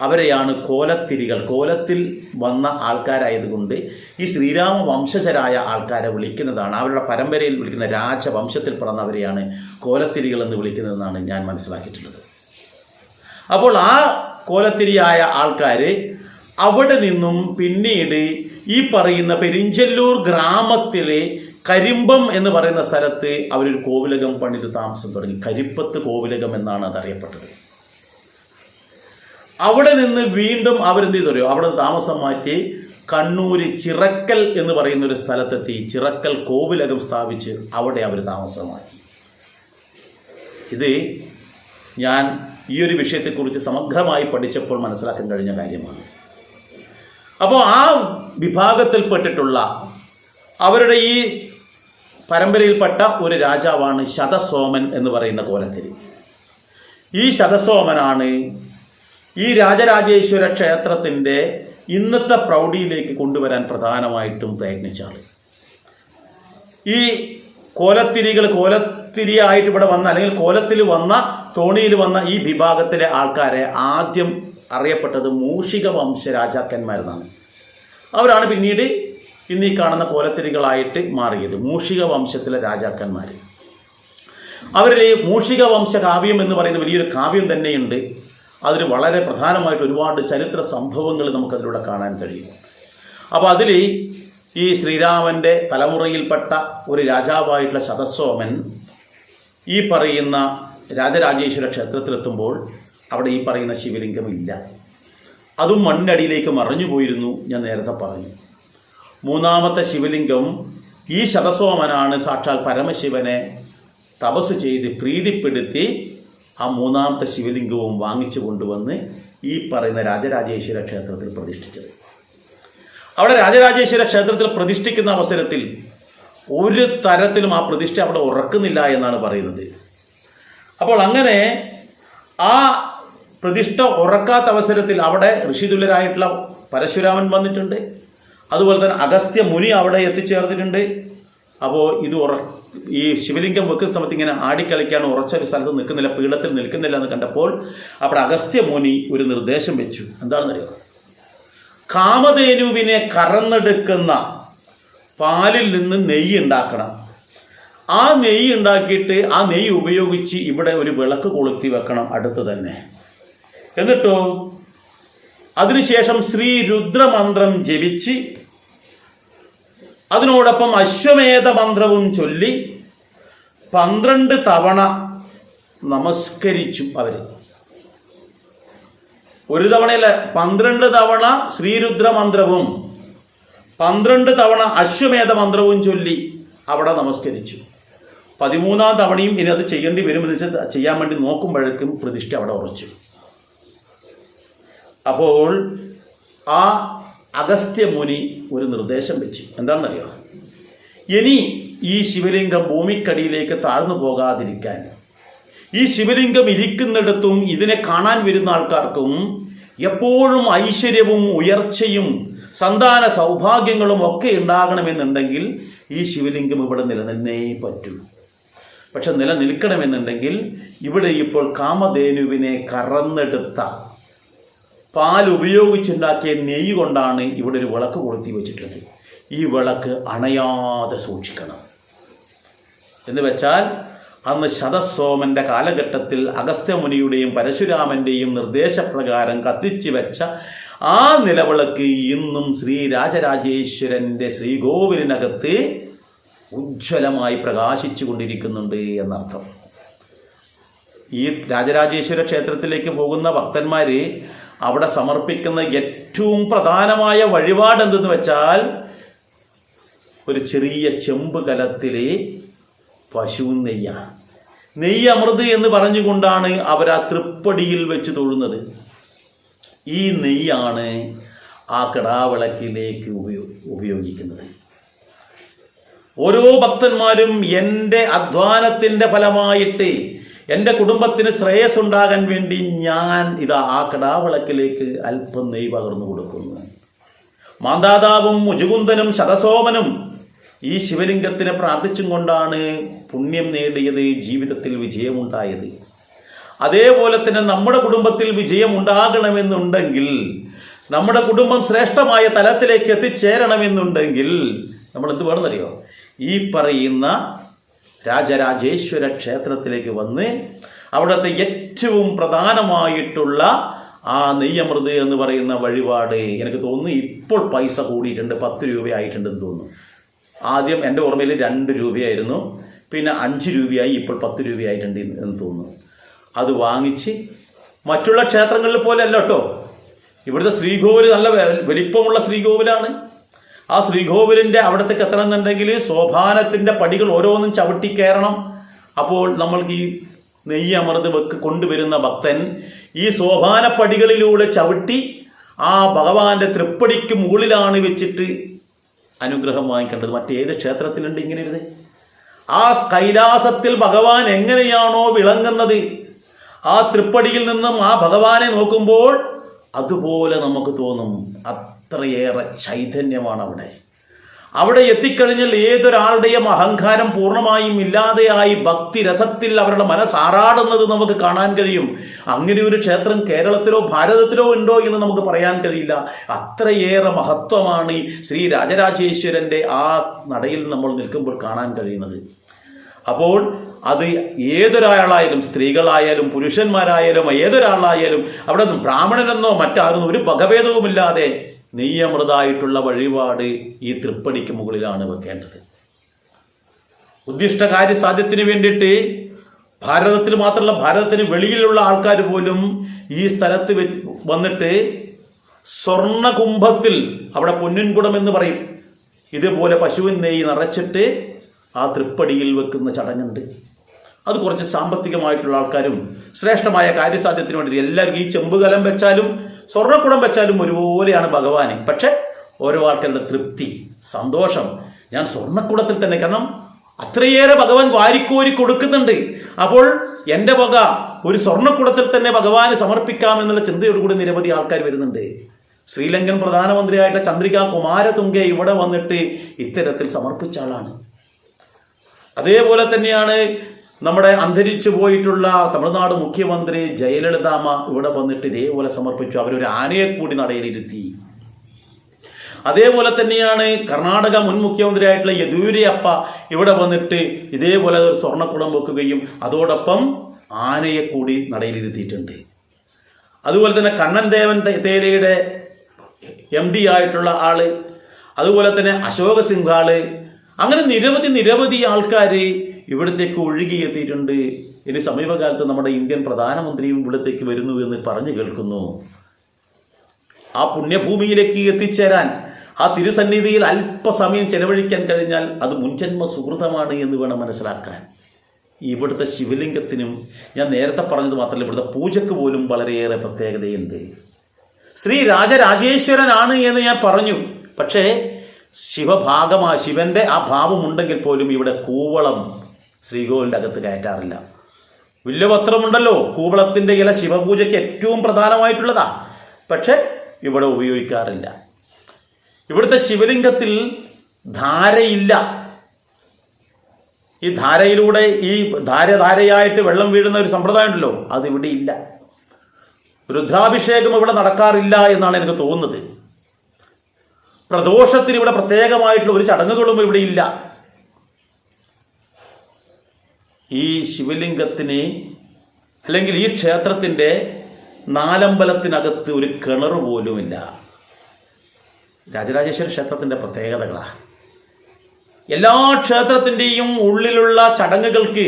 അവരെയാണ് കോലത്തിരികൾ. കോലത്തിൽ വന്ന ആൾക്കാരായതുകൊണ്ട് ഈ ശ്രീരാമ വംശജരായ ആൾക്കാരെ വിളിക്കുന്നതാണ്, അവരുടെ പരമ്പരയിൽ വിളിക്കുന്ന രാജവംശത്തിൽ പിറന്നവരെയാണ് കോലത്തിരികൾ എന്ന് വിളിക്കുന്നതെന്നാണ് ഞാൻ മനസ്സിലാക്കിയിട്ടുള്ളത്. അപ്പോൾ ആ കോലത്തിരിയായ ആൾക്കാർ അവിടെ നിന്നും പിന്നീട് ഈ പറയുന്ന പെരിഞ്ചല്ലൂർ ഗ്രാമത്തിലെ കരിമ്പം എന്ന് പറയുന്ന സ്ഥലത്ത് അവരൊരു കോവിലകം പണിത് താമസം തുടങ്ങി. കരിപ്പത്ത് കോവിലകം എന്നാണ് അതറിയപ്പെട്ടത്. അവിടെ നിന്ന് വീണ്ടും അവരെന്ത് ചെയ്തു, അവിടെ താമസം മാറ്റി കണ്ണൂര് ചിറക്കൽ എന്ന് പറയുന്ന ഒരു സ്ഥലത്തെത്തി ചിറക്കൽ കോവിലകം സ്ഥാപിച്ച് അവിടെ അവർ താമസമാക്കി. ഇത് ഞാൻ ഈ ഒരു വിഷയത്തെക്കുറിച്ച് സമഗ്രമായി പഠിച്ചപ്പോൾ മനസ്സിലാക്കാൻ കഴിഞ്ഞ കാര്യമാണ്. അപ്പോൾ ആ വിഭാഗത്തിൽപ്പെട്ടിട്ടുള്ള അവരുടെ ഈ പരമ്പരയിൽപ്പെട്ട ഒരു രാജാവാണ് ശതസോമൻ എന്ന് പറയുന്ന കോലത്തിരി. ഈ ശതസോമനാണ് ഈ രാജരാജേശ്വര ക്ഷേത്രത്തിൻ്റെ ഇന്നത്തെ പ്രൗഢിയിലേക്ക് കൊണ്ടുവരാൻ പ്രധാനമായിട്ടും പ്രയത്നിച്ച ആൾ. ഈ കോലത്തിരിയായിട്ട് ഇവിടെ വന്ന അല്ലെങ്കിൽ കോലത്തിൽ വന്ന തോണിയിൽ വന്ന ഈ വിഭാഗത്തിലെ ആൾക്കാരെ ആദ്യം അറിയപ്പെട്ടത് മൂഷിക വംശ രാജാക്കന്മാരെന്നാണ്. അവരാണ് പിന്നീട് ഇന്നീ കാണുന്ന കോലത്തിരികളായിട്ട് മാറിയത്, മൂഷിക വംശത്തിലെ രാജാക്കന്മാർ. അവരിൽ മൂഷിക വംശ കാവ്യം എന്ന് പറയുന്ന വലിയൊരു കാവ്യം തന്നെയുണ്ട്. അതിൽ വളരെ പ്രധാനമായിട്ട് ഒരുപാട് ചരിത്ര സംഭവങ്ങൾ നമുക്കതിലൂടെ കാണാൻ കഴിയും. അപ്പോൾ അതിൽ ഈ ശ്രീരാമൻ്റെ തലമുറയിൽപ്പെട്ട ഒരു രാജാവായിട്ടുള്ള ശതസോമൻ ഈ പറയുന്ന രാജരാജേശ്വര ക്ഷേത്രത്തിലെത്തുമ്പോൾ അവിടെ ഈ പറയുന്ന ശിവലിംഗം ഇല്ല. അതും മണ്ണിനടിയിലേക്ക് മറഞ്ഞു പോയിരുന്നു. ഞാൻ നേരത്തെ പറഞ്ഞു. 3ാമത്തെ ശിവലിംഗം ഈ ശതസോമനാണ് സാക്ഷാൽ പരമശിവനെ തപസ് ചെയ്ത് പ്രീതിപ്പെടുത്തി ആ 3ാമത്തെ ശിവലിംഗവും വാങ്ങിച്ചു കൊണ്ടുവന്ന് ഈ പറയുന്ന രാജരാജേശ്വര ക്ഷേത്രത്തിൽ പ്രതിഷ്ഠിച്ചത്. അവിടെ രാജരാജേശ്വര ക്ഷേത്രത്തിൽ പ്രതിഷ്ഠിക്കുന്ന അവസരത്തിൽ ഒരു തരത്തിലും ആ പ്രതിഷ്ഠ അവിടെ ഉറക്കുന്നില്ല എന്നാണ് പറയുന്നത്. അപ്പോൾ അങ്ങനെ ആ പ്രതിഷ്ഠ ഉറക്കാത്ത അവസരത്തിൽ അവിടെ ഋഷിതുല്യരായിട്ടുള്ള പരശുരാമൻ വന്നിട്ടുണ്ട്. അതുപോലെ തന്നെ അഗസ്ത്യ മുനി അവിടെ എത്തിച്ചേർന്നിട്ടുണ്ട്. അപ്പോൾ ഇത് ഈ ശിവലിംഗം വെക്കുന്ന സമയത്ത് ഇങ്ങനെ ആടിക്കളിക്കാൻ ഉറച്ചൊരു സ്ഥലത്ത് നിൽക്കുന്നില്ല, പീഠത്തിൽ നിൽക്കുന്നില്ല എന്ന് കണ്ടപ്പോൾ അവിടെ അഗസ്ത്യ മുനി ഒരു നിർദ്ദേശം വെച്ചു. എന്താണെന്നറിയോ? കാമധേനുവിനെ കറന്നെടുക്കുന്ന പാലിൽ നിന്ന് നെയ്യ് ഉണ്ടാക്കണം. ആ നെയ്യ് ഉണ്ടാക്കിയിട്ട് ആ നെയ്യ് ഉപയോഗിച്ച് ഇവിടെ ഒരു വിളക്ക് കൊളുത്തി വെക്കണം അടുത്ത് തന്നെ. എന്നിട്ടോ അതിനുശേഷം ശ്രീ രുദ്രമന്ത്രം ജപിച്ച് അതിനോടൊപ്പം അശ്വമേധ മന്ത്രവും ചൊല്ലി 12 തവണ നമസ്കരിച്ചു. അവർ ഒരു തവണയല്ല, 12 തവണ ശ്രീരുദ്രമന്ത്രവും 12 തവണ അശ്വമേധ മന്ത്രവും ചൊല്ലി അവിടെ നമസ്കരിച്ചു. 13ാം തവണയും ഇനി അത് ചെയ്യേണ്ടി വരുമെന്ന് വെച്ചാൽ ചെയ്യാൻ വേണ്ടി നോക്കുമ്പോഴേക്കും പ്രതിഷ്ഠ അവിടെ ഉറച്ചു. അപ്പോൾ ആ അഗസ്ത്യ മുനി ഒരു നിർദ്ദേശം വെച്ചു. എന്താണെന്നറിയോ? ഇനി ഈ ശിവലിംഗം ഭൂമിക്കടിയിലേക്ക് താഴ്ന്നു പോകാതിരിക്കാൻ, ഈ ശിവലിംഗം ഇരിക്കുന്നിടത്തും ഇതിനെ കാണാൻ വരുന്ന ആൾക്കാർക്കും എപ്പോഴും ഐശ്വര്യവും ഉയർച്ചയും സന്താന സൗഭാഗ്യങ്ങളും ഒക്കെ ഉണ്ടാകണമെന്നുണ്ടെങ്കിൽ ഈ ശിവലിംഗം ഇവിടെ നിലനിന്നേ പറ്റൂ. പക്ഷെ നിലനിൽക്കണമെന്നുണ്ടെങ്കിൽ ഇവിടെ ഇപ്പോൾ കാമധേനുവിനെ കറന്നെടുത്ത പാൽ ഉപയോഗിച്ചുണ്ടാക്കിയ നെയ്യ് കൊണ്ടാണ് ഇവിടെ ഒരു വിളക്ക് കൊളുത്തി വെച്ചിട്ടുള്ളത്. ഈ വിളക്ക് അണയാതെ സൂക്ഷിക്കണം. എന്ന് വെച്ചാൽ അന്ന് ശതസോമന്റെ കാലഘട്ടത്തിൽ അഗസ്ത്യമുനിയുടെയും പരശുരാമന്റെയും നിർദ്ദേശപ്രകാരം കത്തിച്ചു വെച്ച ആ നിലവിളക്ക് ഇന്നും ശ്രീ രാജരാജേശ്വരന്റെ ശ്രീകോവിലിനകത്ത് ഉജ്ജ്വലമായി പ്രകാശിച്ചു കൊണ്ടിരിക്കുന്നുണ്ട് എന്നർത്ഥം. ഈ രാജരാജേശ്വര ക്ഷേത്രത്തിലേക്ക് പോകുന്ന ഭക്തന്മാര് അവിടെ സമർപ്പിക്കുന്ന ഏറ്റവും പ്രധാനമായ വഴിപാട് എന്തെന്ന് വെച്ചാൽ ഒരു ചെറിയ ചെമ്പ് കലത്തിലെ പശു നെയ്യാണ്. നെയ്യ് അമൃത് എന്ന് പറഞ്ഞുകൊണ്ടാണ് അവർ ആ തൃപ്പടിയിൽ വെച്ച് തൊഴുന്നത്. ഈ നെയ്യാണ് ആ കിടാവിളക്കിലേക്ക് ഉപയോഗിക്കുന്നത്. ഓരോ ഭക്തന്മാരും എൻ്റെ അധ്വാനത്തിൻ്റെ ഫലമായിട്ട് എൻ്റെ കുടുംബത്തിന് ശ്രേയസ് ഉണ്ടാകാൻ വേണ്ടി ഞാൻ ഇതാ ആ കിടാവിളക്കിലേക്ക് അല്പം നെയ്യ് പകർന്നു കൊടുക്കുന്നു. മാന്താതാവും മുജുകുന്ദനും ശതസോമനും ഈ ശിവലിംഗത്തിനെ പ്രാർത്ഥിച്ചും കൊണ്ടാണ് പുണ്യം നേടിയത്, ജീവിതത്തിൽ വിജയമുണ്ടായത്. അതേപോലെ തന്നെ നമ്മുടെ കുടുംബത്തിൽ വിജയം ഉണ്ടാകണമെന്നുണ്ടെങ്കിൽ, നമ്മുടെ കുടുംബം ശ്രേഷ്ഠമായ തലത്തിലേക്ക് എത്തിച്ചേരണമെന്നുണ്ടെങ്കിൽ നമ്മൾ എന്ത് വേണമെന്നറിയോ? ഈ പറയുന്ന രാജരാജേശ്വര ക്ഷേത്രത്തിലേക്ക് വന്ന് അവിടുത്തെ ഏറ്റവും പ്രധാനമായിട്ടുള്ള ആ നെയ്യമൃത് എന്ന് പറയുന്ന വഴിപാട്, എനിക്ക് തോന്നുന്നു ഇപ്പോൾ പൈസ കൂടിയിട്ടുണ്ട്, 10 രൂപയായിട്ടുണ്ടെന്ന് തോന്നുന്നു. ആദ്യം എൻ്റെ ഓർമ്മയിൽ 2 രൂപയായിരുന്നു, പിന്നെ 5 രൂപയായി, ഇപ്പോൾ 10 രൂപയായിട്ടുണ്ട് എന്ന് തോന്നുന്നു. അത് വാങ്ങിച്ച് മറ്റുള്ള ക്ഷേത്രങ്ങളിൽ പോലെ അല്ല കേട്ടോ, ഇവിടുത്തെ ശ്രീകോവിൽ നല്ല വലിപ്പമുള്ള ശ്രീകോവിലാണ്. ആ ശ്രീകോവിലിൻ്റെ അവിടത്തേക്ക് എത്തണമെന്നുണ്ടെങ്കിൽ സോപാനത്തിൻ്റെ പടികൾ ഓരോന്നും ചവിട്ടി കയറണം. അപ്പോൾ നമ്മൾക്ക് ഈ നെയ്യ് അമൃത് കൊണ്ടുവരുന്ന ഭക്തൻ ഈ സോപാന പടികളിലൂടെ ചവിട്ടി ആ ഭഗവാന്റെ തൃപ്പടിക്ക് മുകളിലാണ് വെച്ചിട്ട് അനുഗ്രഹം വാങ്ങിക്കേണ്ടത്. മറ്റേത് ക്ഷേത്രത്തിലുണ്ട് ഇങ്ങനെ ഇരുത്? ആ കൈലാസത്തിൽ ഭഗവാൻ എങ്ങനെയാണോ വിളങ്ങുന്നത്, ആ തൃപ്പടിയിൽ നിന്നും ആ ഭഗവാനെ നോക്കുമ്പോൾ അതുപോലെ നമുക്ക് തോന്നും. അത്രയേറെ ചൈതന്യമാണ് അവിടെ. അവിടെ എത്തിക്കഴിഞ്ഞാൽ ഏതൊരാളുടെയും അഹങ്കാരം പൂർണ്ണമായും ഇല്ലാതെയായി ഭക്തി രസത്തിൽ അവരുടെ മനസ്സാറാടുന്നത് നമുക്ക് കാണാൻ കഴിയും. അങ്ങനെ ഒരു ക്ഷേത്രം കേരളത്തിലോ ഭാരതത്തിലോ ഉണ്ടോ എന്ന് നമുക്ക് പറയാൻ കഴിയില്ല. അത്രയേറെ മഹത്വമാണ് ഈ ശ്രീ രാജരാജേശ്വരന്റെ ആ നടയിൽ നമ്മൾ നിൽക്കുമ്പോൾ കാണാൻ കഴിയുന്നത്. അപ്പോൾ അത് ഏതൊരാളായാലും, സ്ത്രീകളായാലും പുരുഷന്മാരായാലും ഏതൊരാളായാലും, അവിടെ ബ്രാഹ്മണനെന്നോ മറ്റാരും ഒരു വകഭേദവുമില്ലാതെ നെയ്യമൃതായിട്ടുള്ള വഴിപാട് ഈ തൃപ്പടിക്ക് മുകളിലാണ് വെക്കേണ്ടത്. ഉദ്ദിഷ്ട കാര്യസാധ്യത്തിന് വേണ്ടിയിട്ട് ഭാരതത്തിൽ മാത്രമല്ല, ഭാരതത്തിന് വെളിയിലുള്ള ആൾക്കാർ പോലും ഈ സ്ഥലത്ത് വന്നിട്ട് സ്വർണ്ണകുംഭത്തിൽ, അവിടെ പൊന്നിൻകുടം എന്ന് പറയും, ഇതുപോലെ പശുവിൻ നെയ്യ് നിറച്ചിട്ട് ആ തൃപ്പടിയിൽ വെക്കുന്ന ചടങ്ങുണ്ട്. അത് കുറച്ച് സാമ്പത്തികമായിട്ടുള്ള ആൾക്കാരും ശ്രേഷ്ഠമായ കാര്യസാധ്യത്തിന് വേണ്ടി എല്ലാവർക്കും ഈ ചെമ്പുകലം വെച്ചാലും സ്വർണ്ണക്കുടം വെച്ചാലും ഒരുപോലെയാണ് ഭഗവാന്. പക്ഷെ ഓരോ ആൾക്കാരുടെ തൃപ്തി, സന്തോഷം, ഞാൻ സ്വർണ്ണക്കുടത്തിൽ തന്നെ, കാരണം അത്രയേറെ ഭഗവാൻ വാരിക്കോരി കൊടുക്കുന്നുണ്ട്. അപ്പോൾ എൻ്റെ വക ഒരു സ്വർണ്ണക്കുടത്തിൽ തന്നെ ഭഗവാന് സമർപ്പിക്കാമെന്നുള്ള ചിന്തയോടുകൂടി നിരവധി ആൾക്കാർ വരുന്നുണ്ട്. ശ്രീലങ്കൻ പ്രധാനമന്ത്രിയായിട്ടുള്ള ചന്ദ്രിക കുമാരതുംഗ ഇവിടെ വന്നിട്ട് ഇത്തരത്തിൽ സമർപ്പിച്ച ആളാണ്. അതേപോലെ തന്നെയാണ് നമ്മുടെ അന്തരിച്ചു പോയിട്ടുള്ള തമിഴ്നാട് മുഖ്യമന്ത്രി ജയലളിതാമ്മ ഇവിടെ വന്നിട്ട് ഇതേപോലെ സമർപ്പിച്ചു. അവരൊരു ആനയെ കൂടി നടയിലിരുത്തി. അതേപോലെ തന്നെയാണ് കർണാടക മുൻ മുഖ്യമന്ത്രിയായിട്ടുള്ള യെദ്യൂരപ്പ ഇവിടെ വന്നിട്ട് ഇതേപോലെ ഒരു സ്വർണ്ണക്കുടം വെക്കുകയും അതോടൊപ്പം ആനയെ കൂടി നടയിലിരുത്തിയിട്ടുണ്ട്. അതുപോലെ തന്നെ കണ്ണൻ ദേവൻ തേലയുടെ MD ആയിട്ടുള്ള ആള്, അതുപോലെ തന്നെ അശോക സിംഹാള്, അങ്ങനെ നിരവധി ആൾക്കാർ ഇവിടത്തേക്ക് ഒഴുകിയെത്തിയിട്ടുണ്ട്. ഇനി സമീപകാലത്ത് നമ്മുടെ ഇന്ത്യൻ പ്രധാനമന്ത്രിയും ഇവിടത്തേക്ക് വരുന്നു എന്ന് പറഞ്ഞു കേൾക്കുന്നു. ആ പുണ്യഭൂമിയിലേക്ക് എത്തിച്ചേരാൻ, ആ തിരുസന്നിധിയിൽ അല്പസമയം ചെലവഴിക്കാൻ കഴിഞ്ഞാൽ അത് മുൻജന്മ സുഹൃതമാണ് എന്ന് വേണം മനസ്സിലാക്കാൻ. ഇവിടുത്തെ ശിവലിംഗത്തിനും ഞാൻ നേരത്തെ പറഞ്ഞത് മാത്രമല്ല, ഇവിടുത്തെ പൂജക്ക് പോലും വളരെയേറെ പ്രത്യേകതയുണ്ട്. ശ്രീ രാജരാജേശ്വരനാണ് എന്ന് ഞാൻ പറഞ്ഞു. പക്ഷേ ശിവന്റെ ആ ഭാവമുണ്ടെങ്കിൽ പോലും ഇവിടെ കൂവളം ശ്രീകോവിലിൻ്റെ അകത്ത് കയറ്റാറില്ല. വില്ലുപത്രമുണ്ടല്ലോ, കൂവളത്തിൻ്റെ ഇല ശിവപൂജയ്ക്ക് ഏറ്റവും പ്രധാനമായിട്ടുള്ളതാ. പക്ഷെ ഇവിടെ ഉപയോഗിക്കാറില്ല. ഇവിടുത്തെ ശിവലിംഗത്തിൽ ധാരയില്ല. ഈ ധാരയിലൂടെ ഈ ധാരയായിട്ട് വെള്ളം വീഴുന്ന ഒരു സമ്പ്രദായം ഉണ്ടല്ലോ, അതിവിടെ ഇല്ല. രുദ്രാഭിഷേകം ഇവിടെ നടക്കാറില്ല എന്നാണ് എനിക്ക് തോന്നുന്നത്. പ്രദോഷത്തിന് ഇവിടെ പ്രത്യേകമായിട്ടുള്ള ഒരു ചടങ്ങുകളും ഇവിടെ ഇല്ല. ഈ ശിവലിംഗത്തിന് അല്ലെങ്കിൽ ഈ ക്ഷേത്രത്തിൻ്റെ നാലമ്പലത്തിനകത്ത് ഒരു കിണർ പോലുമില്ല. രാജരാജേശ്വര ക്ഷേത്രത്തിൻ്റെ പ്രത്യേകതകളാണ്. എല്ലാ ക്ഷേത്രത്തിൻ്റെയും ഉള്ളിലുള്ള ചടങ്ങുകൾക്ക്,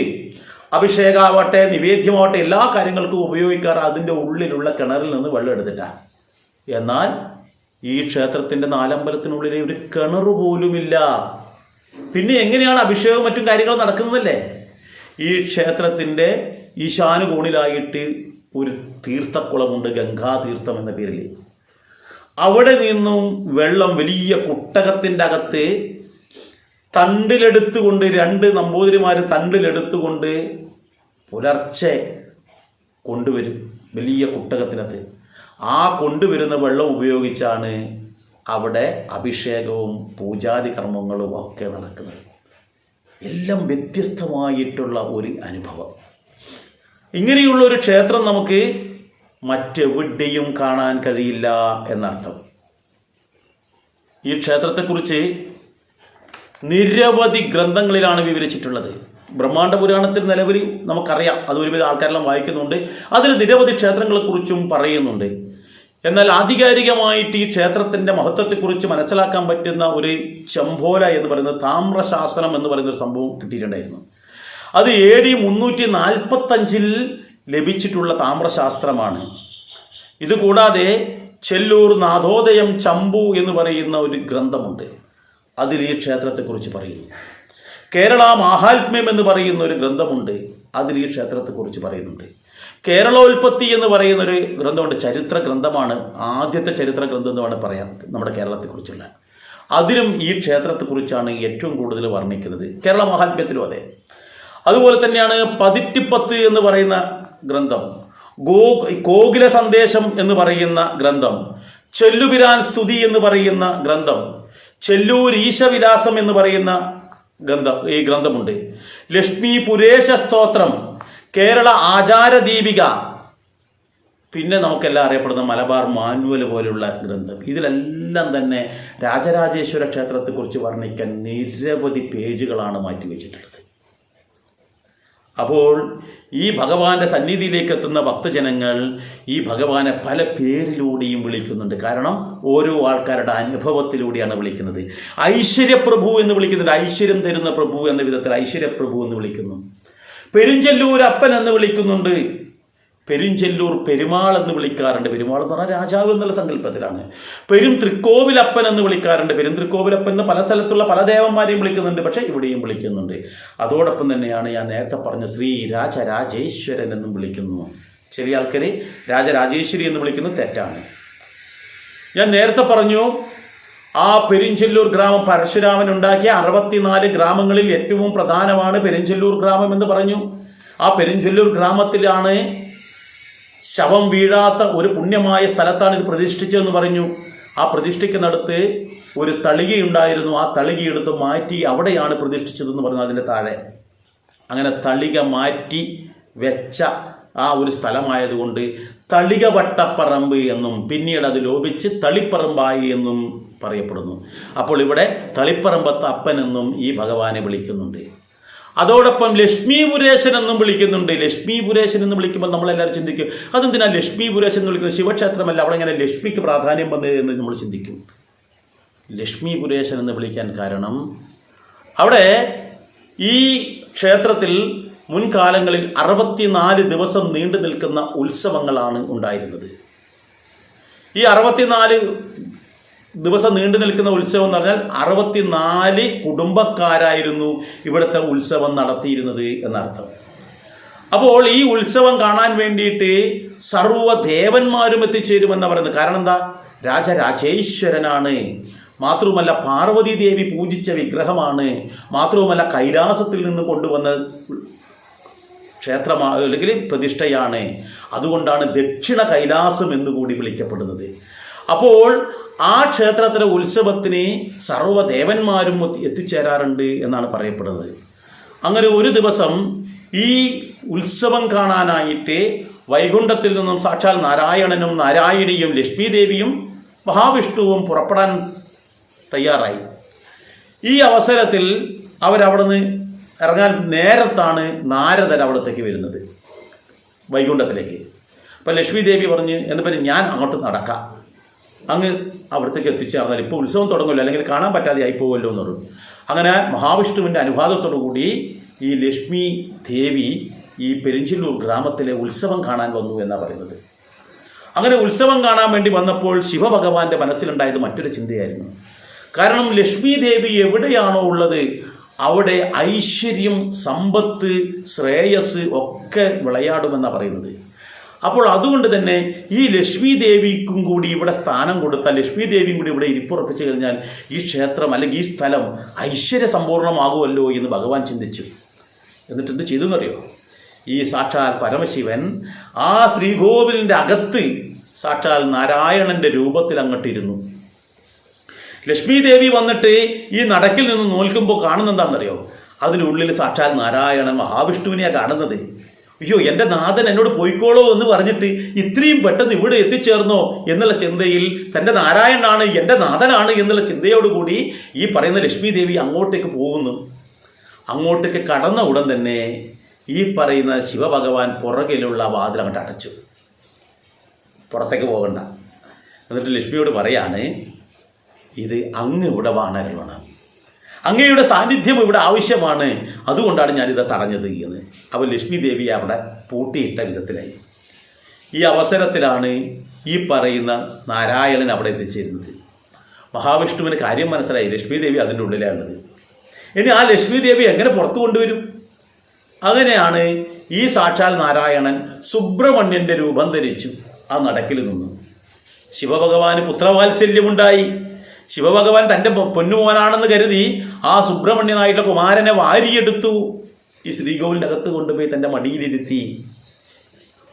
അഭിഷേകമാവട്ടെ നിവേദ്യമാവട്ടെ, എല്ലാ കാര്യങ്ങൾക്കും ഉപയോഗിക്കാറ് അതിൻ്റെ ഉള്ളിലുള്ള കിണറിൽ നിന്ന് വെള്ളം എടുത്തിട്ടാണ്. എന്നാൽ ഈ ക്ഷേത്രത്തിൻ്റെ നാലമ്പലത്തിനുള്ളിൽ ഒരു കിണർ പോലുമില്ല. പിന്നെ എങ്ങനെയാണ് അഭിഷേകവും മറ്റും കാര്യങ്ങൾ നടക്കുന്നതല്ലേ? ഈ ക്ഷേത്രത്തിൻ്റെ ഈശാനുകോണിലായിട്ട് ഒരു തീർത്ഥക്കുളമുണ്ട്, ഗംഗാതീർത്ഥം എന്ന പേരിൽ. അവിടെ നിന്നും വെള്ളം വലിയ കുട്ടകത്തിൻ്റെ അകത്ത് തണ്ടിലെടുത്തുകൊണ്ട്, 2 നമ്പൂതിരിമാർ തണ്ടിലെടുത്തുകൊണ്ട് പുലർച്ചെ കൊണ്ടുവരും വലിയ കുട്ടകത്തിനകത്ത്. ആ കൊണ്ടുവരുന്ന വെള്ളം ഉപയോഗിച്ചാണ് അവിടെ അഭിഷേകവും പൂജാതി കർമ്മങ്ങളും ഒക്കെ നടക്കുന്നത്. എല്ലാം വ്യത്യസ്തമായിട്ടുള്ള ഒരു അനുഭവം. ഇങ്ങനെയുള്ള ഒരു ക്ഷേത്രം നമുക്ക് മറ്റെവിടെയും കാണാൻ കഴിയില്ല എന്നർത്ഥം. ഈ ക്ഷേത്രത്തെക്കുറിച്ച് നിരവധി ഗ്രന്ഥങ്ങളിലാണ് വിവരിച്ചിട്ടുള്ളത്. ബ്രഹ്മാണ്ഡ പുരാണത്തിൽ നിലവിൽ നമുക്കറിയാം, അത് ഒരുവിധ ആൾക്കാരെല്ലാം വായിക്കുന്നുണ്ട്. അതിൽ നിരവധി ക്ഷേത്രങ്ങളെക്കുറിച്ചും പറയുന്നുണ്ട്. എന്നാൽ ആധികാരികമായിട്ട് ഈ ക്ഷേത്രത്തിൻ്റെ മഹത്വത്തെക്കുറിച്ച് മനസ്സിലാക്കാൻ പറ്റുന്ന ഒരു ചെമ്പോല എന്ന് പറയുന്നത്, താമ്രശാസനം എന്ന് പറയുന്ന ഒരു സംഭവം കിട്ടിയിട്ടുണ്ടായിരുന്നു. അത് AD 345 ലഭിച്ചിട്ടുള്ള താമ്രശാസ്ത്രമാണ്. ഇതുകൂടാതെ ചെല്ലൂർ നാഥോദയം ചമ്പു എന്ന് പറയുന്ന ഒരു ഗ്രന്ഥമുണ്ട്. അതിൽ ഈ ക്ഷേത്രത്തെക്കുറിച്ച് പറയുന്നു. കേരള മാഹാത്മ്യം എന്ന് പറയുന്ന ഒരു ഗ്രന്ഥമുണ്ട്. അതിൽ ഈ ക്ഷേത്രത്തെക്കുറിച്ച് പറയുന്നുണ്ട്. കേരളോൽപ്പത്തി എന്ന് പറയുന്ന ഒരു ഗ്രന്ഥമുണ്ട്. ചരിത്ര ഗ്രന്ഥമാണ്, ആദ്യത്തെ ചരിത്ര ഗ്രന്ഥം എന്ന് വേണമെങ്കിൽ പറയാം നമ്മുടെ കേരളത്തെക്കുറിച്ചുള്ള. അതിലും ഈ ക്ഷേത്രത്തെക്കുറിച്ചാണ് ഏറ്റവും കൂടുതൽ വർണ്ണിക്കുന്നത്. കേരള മാഹാത്മ്യത്തിലും അതെ. അതുപോലെ തന്നെയാണ് പതിറ്റിപ്പത്ത് എന്ന് പറയുന്ന ഗ്രന്ഥം, കോകില സന്ദേശം എന്ന് പറയുന്ന ഗ്രന്ഥം, ചെല്ലുപിരാൻ സ്തുതി എന്ന് പറയുന്ന ഗ്രന്ഥം, ചെല്ലൂർ ഈശവിലാസം എന്ന് പറയുന്ന ഈ ഗ്രന്ഥമുണ്ട്. ലക്ഷ്മി പുരേശ സ്തോത്രം, കേരള ആചാരദീപിക, പിന്നെ നമുക്കെല്ലാം അറിയപ്പെടുന്ന മലബാർ മാനുവൽ പോലുള്ള ഗ്രന്ഥം. ഇതിലെല്ലാം തന്നെ രാജരാജേശ്വര ക്ഷേത്രത്തെക്കുറിച്ച് വർണ്ണിക്കാൻ നിരവധി പേജുകളാണ് മാറ്റിവെച്ചിട്ടുള്ളത്. അപ്പോൾ ഈ ഭഗവാന്റെ സന്നിധിയിലേക്ക് എത്തുന്ന ഭക്തജനങ്ങൾ ഈ ഭഗവാനെ പല പേരിലൂടെയും വിളിക്കുന്നുണ്ട്. കാരണം ഓരോ ആൾക്കാരുടെ അനുഭവത്തിലൂടെയാണ് വിളിക്കുന്നത്. ഐശ്വര്യപ്രഭു എന്ന് വിളിക്കുന്നുണ്ട്. ഐശ്വര്യം തരുന്ന പ്രഭു എന്ന വിധത്തിൽ ഐശ്വര്യപ്രഭു എന്ന് വിളിക്കുന്നു. പെരുഞ്ചെല്ലൂർ അപ്പൻ എന്ന് വിളിക്കുന്നുണ്ട്. പെരുഞ്ചെല്ലൂർ പെരുമാൾ എന്ന് വിളിക്കാറുണ്ട്. പെരുമാൾ എന്ന് പറഞ്ഞാൽ രാജാവ് എന്നുള്ള സങ്കല്പത്തിലാണ്. തൃക്കോവിലപ്പൻ എന്ന് വിളിക്കാറുണ്ട്. തൃക്കോവിലപ്പൻ എന്ന് പല സ്ഥലത്തുള്ള പല ദേവന്മാരെയും വിളിക്കുന്നുണ്ട്. പക്ഷെ ഇവിടെയും വിളിക്കുന്നുണ്ട്. അതോടൊപ്പം തന്നെയാണ് ഞാൻ നേരത്തെ പറഞ്ഞ ശ്രീ രാജരാജേശ്വരൻ എന്നും വിളിക്കുന്നു. ചില ആൾക്കാർ രാജരാജേശ്വരി എന്ന് വിളിക്കുന്നത് തെറ്റാണ്. ഞാൻ നേരത്തെ പറഞ്ഞു, ആ പെരിഞ്ചെല്ലൂർ ഗ്രാമം പരശുരാമൻ ഉണ്ടാക്കിയ 64 ഗ്രാമങ്ങളിൽ ഏറ്റവും പ്രധാനമാണ് പെരിഞ്ചെല്ലൂർ ഗ്രാമം എന്ന് പറഞ്ഞു. ആ പെരിഞ്ചെല്ലൂർ ഗ്രാമത്തിലാണ് ശവം വീഴാത്ത ഒരു പുണ്യമായ സ്ഥലത്താണ് ഇത് പ്രതിഷ്ഠിച്ചതെന്ന് പറഞ്ഞു. ആ പ്രതിഷ്ഠിക്കുന്നിടത്ത് ഒരു തളികയുണ്ടായിരുന്നു. ആ തളികയെടുത്ത് മാറ്റി അവിടെയാണ് പ്രതിഷ്ഠിച്ചതെന്ന് പറഞ്ഞു. അതിൻ്റെ താഴെ അങ്ങനെ തളിക മാറ്റി വെച്ച ആ ഒരു സ്ഥലമായതുകൊണ്ട് തളികവട്ടപ്പറമ്പ് എന്നും പിന്നീട് അത് ലോപിച്ച് തളിപ്പറമ്പായി എന്നും പറയപ്പെടുന്നു. അപ്പോൾ ഇവിടെ തളിപ്പറമ്പത്ത് അപ്പൻ എന്നും ഈ ഭഗവാനെ വിളിക്കുന്നുണ്ട്. അതോടൊപ്പം ലക്ഷ്മീപുരേശൻ എന്നും വിളിക്കുന്നുണ്ട്. ലക്ഷ്മീപുരേശൻ എന്ന് വിളിക്കുമ്പോൾ നമ്മളെല്ലാവരും ചിന്തിക്കും, അതെന്തിനാ ലക്ഷ്മീപുരേശൻ എന്ന് വിളിക്കുന്നത്? ശിവക്ഷേത്രമല്ല, അവിടെ ഇങ്ങനെ ലക്ഷ്മിക്ക് പ്രാധാന്യം വന്നത് എന്ന് നമ്മൾ ചിന്തിക്കും. ലക്ഷ്മീപുരേശൻ എന്ന് വിളിക്കാൻ കാരണം അവിടെ ഈ ക്ഷേത്രത്തിൽ മുൻകാലങ്ങളിൽ 64 ദിവസം നീണ്ടു നിൽക്കുന്ന ഉത്സവങ്ങളാണ് ഉണ്ടായിരുന്നത്. ഈ 64 ദിവസം നീണ്ടു നിൽക്കുന്ന ഉത്സവം എന്ന് പറഞ്ഞാൽ 64 കുടുംബക്കാരായിരുന്നു ഇവിടുത്തെ ഉത്സവം നടത്തിയിരുന്നത് എന്നർത്ഥം. അപ്പോൾ ഈ ഉത്സവം കാണാൻ വേണ്ടിയിട്ട് സർവ്വദേവന്മാരും എത്തിച്ചേരുമെന്ന് പറയുന്നത്. കാരണം എന്താ? രാജരാജേശ്വരനാണ്. മാത്രവുമല്ല പാർവതി ദേവി പൂജിച്ച വിഗ്രഹമാണ്. മാത്രവുമല്ല കൈലാസത്തിൽ നിന്ന് കൊണ്ടുവന്ന ക്ഷേത്രമാണ് അല്ലെങ്കിൽ പ്രതിഷ്ഠയാണ്. അതുകൊണ്ടാണ് ദക്ഷിണ കൈലാസം എന്നുകൂടി വിളിക്കപ്പെടുന്നത്. അപ്പോൾ ആ ക്ഷേത്രത്തിലെ ഉത്സവത്തിന് സർവ്വദേവന്മാരും എത്തിച്ചേരാറുണ്ട് എന്നാണ് പറയപ്പെടുന്നത്. അങ്ങനെ ഒരു ദിവസം ഈ ഉത്സവം കാണാനായിട്ട് വൈകുണ്ഠത്തിൽ നിന്നും സാക്ഷാൽ നാരായണനും നാരായണിയും ലക്ഷ്മി ദേവിയും മഹാവിഷ്ണുവും പുറപ്പെടാൻ തയ്യാറായി. ഈ അവസരത്തിൽ അവരവിടുന്ന് ഇറങ്ങാൻ നേരത്താണ് നാരദൻ അവിടത്തേക്ക് വരുന്നത്, വൈകുണ്ഠത്തിലേക്ക്. അപ്പം ലക്ഷ്മി ദേവി പറഞ്ഞ് എന്ന് പറഞ്ഞ് ഞാൻ അങ്ങോട്ട് നടക്കാം, അങ്ങ് അവിടത്തേക്ക് എത്തിച്ചേർന്നാൽ ഇപ്പോൾ ഉത്സവം തുടങ്ങുമല്ലോ, അല്ലെങ്കിൽ കാണാൻ പറ്റാതെ ആയിപ്പോകുമല്ലോ എന്ന് പറഞ്ഞു. അങ്ങനെ മഹാവിഷ്ണുവിൻ്റെ അനുവാദത്തോടു കൂടി ഈ ലക്ഷ്മി ദേവി ഈ പെരിഞ്ചല്ലൂർ ഗ്രാമത്തിലെ ഉത്സവം കാണാൻ വന്നു എന്നാണ് പറയുന്നത്. അങ്ങനെ ഉത്സവം കാണാൻ വേണ്ടി വന്നപ്പോൾ ശിവഭഗവാന്റെ മനസ്സിലുണ്ടായത് മറ്റൊരു ചിന്തയായിരുന്നു. കാരണം ലക്ഷ്മി ദേവി എവിടെയാണോ ഉള്ളത് അവിടെ ഐശ്വര്യം, സമ്പത്ത്, ശ്രേയസ് ഒക്കെ വിളയാടുമെന്നാണ് പറയുന്നത്. അപ്പോൾ അതുകൊണ്ട് തന്നെ ഈ ലക്ഷ്മി ദേവിക്കും കൂടി ഇവിടെ സ്ഥാനം കൊടുത്താൽ, ലക്ഷ്മി ദേവിയും കൂടി ഇവിടെ ഇരിപ്പുറപ്പിച്ചു കഴിഞ്ഞാൽ ഈ ക്ഷേത്രം അല്ലെങ്കിൽ ഈ സ്ഥലം ഐശ്വര്യ സമ്പൂർണ്ണമാകുമല്ലോ എന്ന് ഭഗവാൻ ചിന്തിച്ചു. എന്നിട്ട് എന്ത് ചെയ്തു എന്നറിയോ? ഈ സാക്ഷാൽ പരമശിവൻ ആ ശ്രീകോവിലിൻ്റെ അകത്ത് സാക്ഷാൽ നാരായണന്റെ രൂപത്തിൽ അങ്ങോട്ടിരുന്നു. ലക്ഷ്മി ദേവി വന്നിട്ട് ഈ നടക്കിൽ നിന്ന് നോൽക്കുമ്പോൾ കാണുന്ന എന്താണെന്നറിയോ? അതിനുള്ളിൽ സാക്ഷാൽ നാരായണൻ മഹാവിഷ്ണുവിനെയാണ് കാണുന്നത്. അയ്യോ, എൻ്റെ നാഥൻ എന്നോട് പോയിക്കോളൂ എന്ന് പറഞ്ഞിട്ട് ഇത്രയും പെട്ടെന്ന് ഇവിടെ എത്തിച്ചേർന്നോ എന്നുള്ള ചിന്തയിൽ, തൻ്റെ നാരായണനാണ് എൻ്റെ നാഥനാണ് എന്നുള്ള ചിന്തയോടുകൂടി ഈ പറയുന്ന ലക്ഷ്മി ദേവി അങ്ങോട്ടേക്ക് പോകുന്നു. അങ്ങോട്ടേക്ക് കടന്ന ഉടൻ തന്നെ ഈ പറയുന്ന ശിവഭഗവാൻ പുറകിലുള്ള വാതിൽ അങ്ങോട്ട് അടച്ചു, പുറത്തേക്ക് പോകണ്ട. എന്നിട്ട് ലക്ഷ്മിയോട് പറയാണ്, ഇത് അങ്ങ് ഇവിടെ വാണരുളണം, അങ്ങയുടെ സാന്നിധ്യം ഇവിടെ ആവശ്യമാണ്, അതുകൊണ്ടാണ് ഞാനിത് തടഞ്ഞത് എന്ന്. അപ്പോൾ ലക്ഷ്മി ദേവി അവിടെ പൂട്ടിയിട്ട വിധത്തിലായി. ഈ അവസരത്തിലാണ് ഈ പറയുന്ന നാരായണൻ അവിടെ എത്തിച്ചേരുന്നത്. മഹാവിഷ്ണുവിന് കാര്യം മനസ്സിലായി, ലക്ഷ്മി ദേവി അതിൻ്റെ ഉള്ളിലാണുള്ളത്. ഇനി ആ ലക്ഷ്മി ദേവി എങ്ങനെ പുറത്തു കൊണ്ടുവരും? അങ്ങനെയാണ് ഈ സാക്ഷാൽ നാരായണൻ സുബ്രഹ്മണ്യന്റെ രൂപം ധരിച്ചു ആ നടക്കിൽ നിന്നു. ശിവഭഗവാന് പുത്രവാത്സല്യമുണ്ടായി. ശിവഭഗവാൻ തൻ്റെ പൊന്നുമോനാണെന്ന് കരുതി ആ സുബ്രഹ്മണ്യനായിട്ടുള്ള കുമാരനെ വാരിയെടുത്തു, ഈ ശ്രീകോവിലിൻ്റെ അകത്ത് കൊണ്ടുപോയി തൻ്റെ മടിയിലിരുത്തി.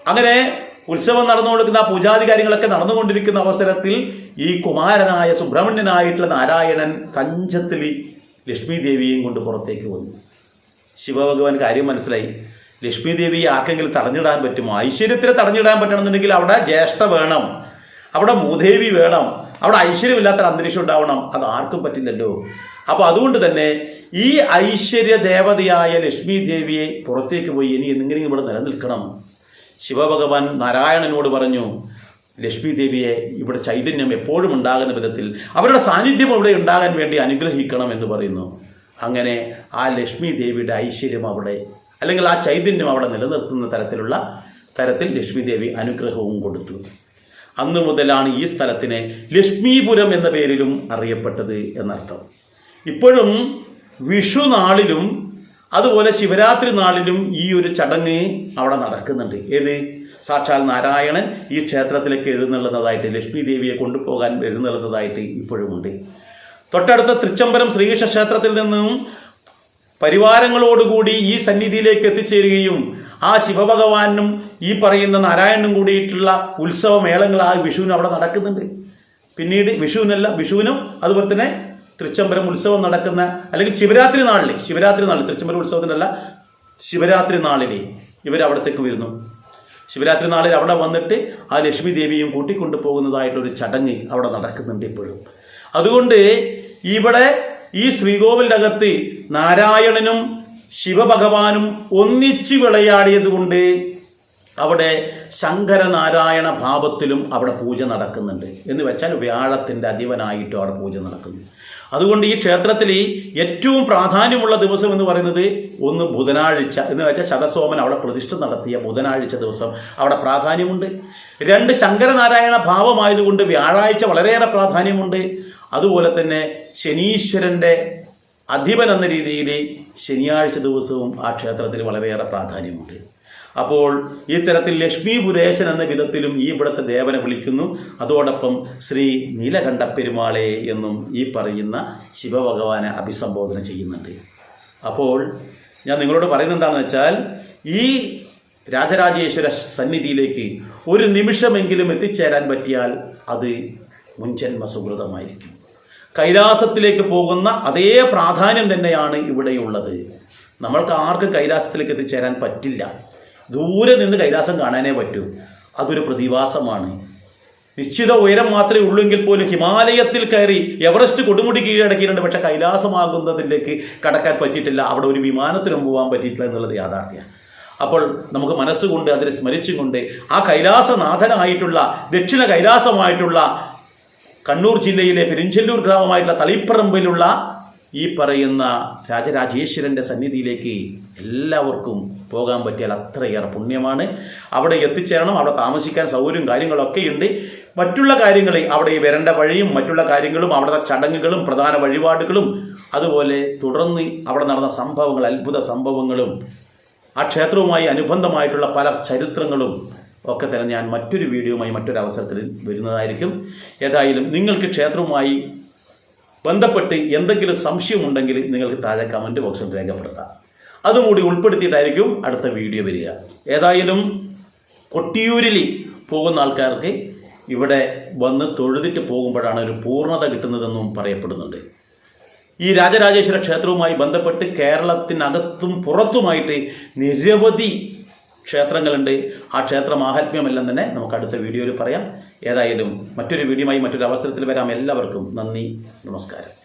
അങ്ങനെ ഉത്സവം നടന്നുകൊണ്ടിരിക്കുന്ന ആ പൂജാതി കാര്യങ്ങളൊക്കെ നടന്നുകൊണ്ടിരിക്കുന്ന അവസരത്തിൽ ഈ കുമാരനായ സുബ്രഹ്മണ്യനായിട്ടുള്ള നാരായണൻ കഞ്ചത്തിൽ ലക്ഷ്മി ദേവിയെയും കൊണ്ട് പുറത്തേക്ക് വന്നു. ശിവഭഗവാൻ കാര്യം മനസ്സിലായി, ലക്ഷ്മി ദേവിയെ ആർക്കെങ്കിലും തടഞ്ഞിടാൻ പറ്റുമോ? ഐശ്വര്യത്തിന് തടഞ്ഞിടാൻ പറ്റണമെന്നുണ്ടെങ്കിൽ അവിടെ ജ്യേഷ്ഠ വേണം, അവിടെ മൂദേവി വേണം, അവിടെ ഐശ്വര്യമില്ലാത്തൊരു അന്തരീക്ഷം ഉണ്ടാവണം. അത് ആർക്കും പറ്റില്ലല്ലോ. അപ്പോൾ അതുകൊണ്ട് തന്നെ ഈ ഐശ്വര്യ ദേവതയായ ലക്ഷ്മി ദേവിയെ പുറത്തേക്ക് പോയി ഇനി എന്തെങ്കിലും ഇവിടെ നിലനിൽക്കണം. ശിവഭഗവാൻ നാരായണനോട് പറഞ്ഞു, ലക്ഷ്മി ദേവിയെ ഇവിടെ ചൈതന്യം എപ്പോഴും ഉണ്ടാകുന്ന വിധത്തിൽ അവരുടെ സാന്നിധ്യം ഇവിടെ ഉണ്ടാകാൻ വേണ്ടി അനുഗ്രഹിക്കണം എന്ന് പറയുന്നു. അങ്ങനെ ആ ലക്ഷ്മി ദേവിയുടെ ഐശ്വര്യം അവിടെ, അല്ലെങ്കിൽ ആ ചൈതന്യം അവിടെ നിലനിർത്തുന്ന തരത്തിൽ ലക്ഷ്മി ദേവി അനുഗ്രഹവും കൊടുത്തു. അന്നു മുതലാണ് ഈ സ്ഥലത്തിന് ലക്ഷ്മീപുരം എന്ന പേരിലും അറിയപ്പെട്ടത് എന്നർത്ഥം. ഇപ്പോഴും വിഷു നാളിലും അതുപോലെ ശിവരാത്രി നാളിലും ഈ ഒരു ചടങ്ങ് അവിടെ നടക്കുന്നുണ്ട്. ഏത്? സാക്ഷാൽ നാരായണൻ ഈ ക്ഷേത്രത്തിലേക്ക് എഴുന്നള്ളുന്നതായിട്ട്, ലക്ഷ്മി ദേവിയെ കൊണ്ടുപോകാൻ എഴുന്നള്ളുന്നതായിട്ട് ഇപ്പോഴുമുണ്ട്. തൊട്ടടുത്ത തൃച്ചംബരം ശ്രീകൃഷ്ണ ക്ഷേത്രത്തിൽ നിന്നും പരിവാരങ്ങളോടുകൂടി ഈ സന്നിധിയിലേക്ക് എത്തിച്ചേരുകയും ആ ശിവഭഗവാനും ഈ പറയുന്ന നാരായണനും കൂടിയിട്ടുള്ള ഉത്സവമേളങ്ങൾ ആ വിഷുവിന് അവിടെ നടക്കുന്നുണ്ട്. പിന്നീട് വിഷുവിനും അതുപോലെ തന്നെ തൃച്ചംബരം ഉത്സവം നടക്കുന്ന, അല്ലെങ്കിൽ ശിവരാത്രി നാളിൽ തൃച്ചംബരം ഉത്സവത്തിനല്ല, ശിവരാത്രി നാളിൽ ഇവരവിടത്തേക്ക് വരുന്നു. ശിവരാത്രി നാളിൽ അവിടെ വന്നിട്ട് ആ ലക്ഷ്മി ദേവിയും കൂട്ടിക്കൊണ്ടു പോകുന്നതായിട്ടൊരു ചടങ്ങ് അവിടെ നടക്കുന്നുണ്ട് ഇപ്പോഴും. അതുകൊണ്ട് ഇവിടെ ഈ ശ്രീകോവിലിൻ്റെ അകത്ത് നാരായണനും ശിവഭഗവാനും ഒന്നിച്ചു വിളയാടിയത് കൊണ്ട് അവിടെ ശങ്കരനാരായണ ഭാവത്തിലും അവിടെ പൂജ നടക്കുന്നുണ്ട്. എന്ന് വെച്ചാൽ വ്യാഴത്തിൻ്റെ അധിപനായിട്ടും അവിടെ പൂജ നടക്കുന്നു. അതുകൊണ്ട് ഈ ക്ഷേത്രത്തിൽ ഏറ്റവും പ്രാധാന്യമുള്ള ദിവസം എന്ന് പറയുന്നത് ഒന്ന് ബുധനാഴ്ച, എന്ന് വെച്ചാൽ ശതസോമൻ അവിടെ പ്രതിഷ്ഠ നടത്തിയ ബുധനാഴ്ച ദിവസം അവിടെ പ്രാധാന്യമുണ്ട്. രണ്ട്, ശങ്കരനാരായണ ഭാവമായതുകൊണ്ട് വ്യാഴാഴ്ച വളരെയേറെ പ്രാധാന്യമുണ്ട്. അതുപോലെ തന്നെ ശനീശ്വരൻ്റെ അധിപൻ എന്ന രീതിയിൽ ശനിയാഴ്ച ദിവസവും ആ ക്ഷേത്രത്തിൽ വളരെയേറെ പ്രാധാന്യമുണ്ട്. അപ്പോൾ ഈ തരത്തിൽ ലക്ഷ്മീപുരേശൻ എന്ന വിധത്തിലും ഈ ഇവിടുത്തെ ദേവനെ വിളിക്കുന്നു. അതോടൊപ്പം ശ്രീ നീലകണ്ഠ പെരുമാളെ എന്നും ഈ പറയുന്ന ശിവഭഗവാനെ അഭിസംബോധന ചെയ്യുന്നുണ്ട്. അപ്പോൾ ഞാൻ നിങ്ങളോട് പറയുന്നത് എന്താണെന്ന് വെച്ചാൽ, ഈ രാജരാജേശ്വര സന്നിധിയിലേക്ക് ഒരു നിമിഷമെങ്കിലും എത്തിച്ചേരാൻ പറ്റിയാൽ അത് മുൻജന്മ സുഹൃതമായിരിക്കും. കൈലാസത്തിലേക്ക് പോകുന്ന അതേ പ്രാധാന്യം തന്നെയാണ് ഇവിടെയുള്ളത്. നമ്മൾക്ക് ആർക്കും കൈലാസത്തിലേക്ക് എത്തിച്ചേരാൻ പറ്റില്ല. ദൂരെ നിന്ന് കൈലാസം കാണാനേ പറ്റൂ. അതൊരു പ്രതിഭാസമാണ്. നിശ്ചിത ഉയരം മാത്രമേ ഉള്ളൂവെങ്കിൽ പോലും ഹിമാലയത്തിൽ കയറി എവറസ്റ്റ് കൊടുമുടി കീഴടക്കിയിട്ടുണ്ട്. പക്ഷെ കൈലാസമാകുന്നതിലേക്ക് കടക്കാൻ പറ്റിയിട്ടില്ല. അവിടെ ഒരു വിമാനത്തിനും പോകാൻ പറ്റിയിട്ടില്ല എന്നുള്ളത് യാഥാർത്ഥ്യമാണ്. അപ്പോൾ നമുക്ക് മനസ്സുകൊണ്ട് അതിനെ സ്മരിച്ചുകൊണ്ട് ആ കൈലാസനാഥനായിട്ടുള്ള ദക്ഷിണ കൈലാസമായിട്ടുള്ള കണ്ണൂർ ജില്ലയിലെ പെരിഞ്ചല്ലൂർ ഗ്രാമമായിട്ടുള്ള തളിപ്പറമ്പിലുള്ള ഈ പറയുന്ന രാജരാജേശ്വരൻ്റെ സന്നിധിയിലേക്ക് എല്ലാവർക്കും പോകാൻ പറ്റിയാൽ അത്രയേറെ പുണ്യമാണ്. അവിടെ എത്തിച്ചേരണം. അവിടെ താമസിക്കാൻ സൗകര്യവും കാര്യങ്ങളൊക്കെ ഉണ്ട്. മറ്റുള്ള കാര്യങ്ങൾ അവിടെ വരേണ്ട വഴിയും മറ്റുള്ള കാര്യങ്ങളും അവിടുത്തെ ചടങ്ങുകളും പ്രധാന വഴിപാടുകളും അതുപോലെ തുടർന്ന് അവിടെ നടന്ന സംഭവങ്ങൾ, അത്ഭുത സംഭവങ്ങളും ആ ക്ഷേത്രവുമായി അനുബന്ധമായിട്ടുള്ള പല ചരിത്രങ്ങളും ഒക്കെ തന്നെ ഞാൻ മറ്റൊരു വീഡിയോയുമായി മറ്റൊരു അവസരത്തിൽ വരുന്നതായിരിക്കും. ഏതായാലും നിങ്ങൾക്ക് ക്ഷേത്രവുമായി ബന്ധപ്പെട്ട് എന്തെങ്കിലും സംശയമുണ്ടെങ്കിൽ നിങ്ങൾക്ക് താഴെ കമൻറ്റ് ബോക്സിൽ രേഖപ്പെടുത്താം. അതും കൂടി ഉൾപ്പെടുത്തിയിട്ടായിരിക്കും അടുത്ത വീഡിയോ വരിക. ഏതായാലും കൊട്ടിയൂരിൽ പോകുന്ന ആൾക്കാർക്ക് ഇവിടെ വന്ന് തൊഴുതിട്ട് പോകുമ്പോഴാണ് ഒരു പൂർണ്ണത കിട്ടുന്നതെന്നും പറയപ്പെടുന്നുണ്ട്. ഈ രാജരാജേശ്വര ക്ഷേത്രവുമായി ബന്ധപ്പെട്ട് കേരളത്തിനകത്തും പുറത്തുമായിട്ട് നിരവധി ക്ഷേത്രങ്ങളുണ്ട്. ആ ക്ഷേത്ര മാഹാത്മ്യമെല്ലാം തന്നെ നമുക്ക് അടുത്ത വീഡിയോയിൽ പറയാം. ഏതായാലും മറ്റൊരു വീഡിയോയുമായി മറ്റൊരു അവസരത്തിൽ വരാം. എല്ലാവർക്കും നന്ദി, നമസ്കാരം.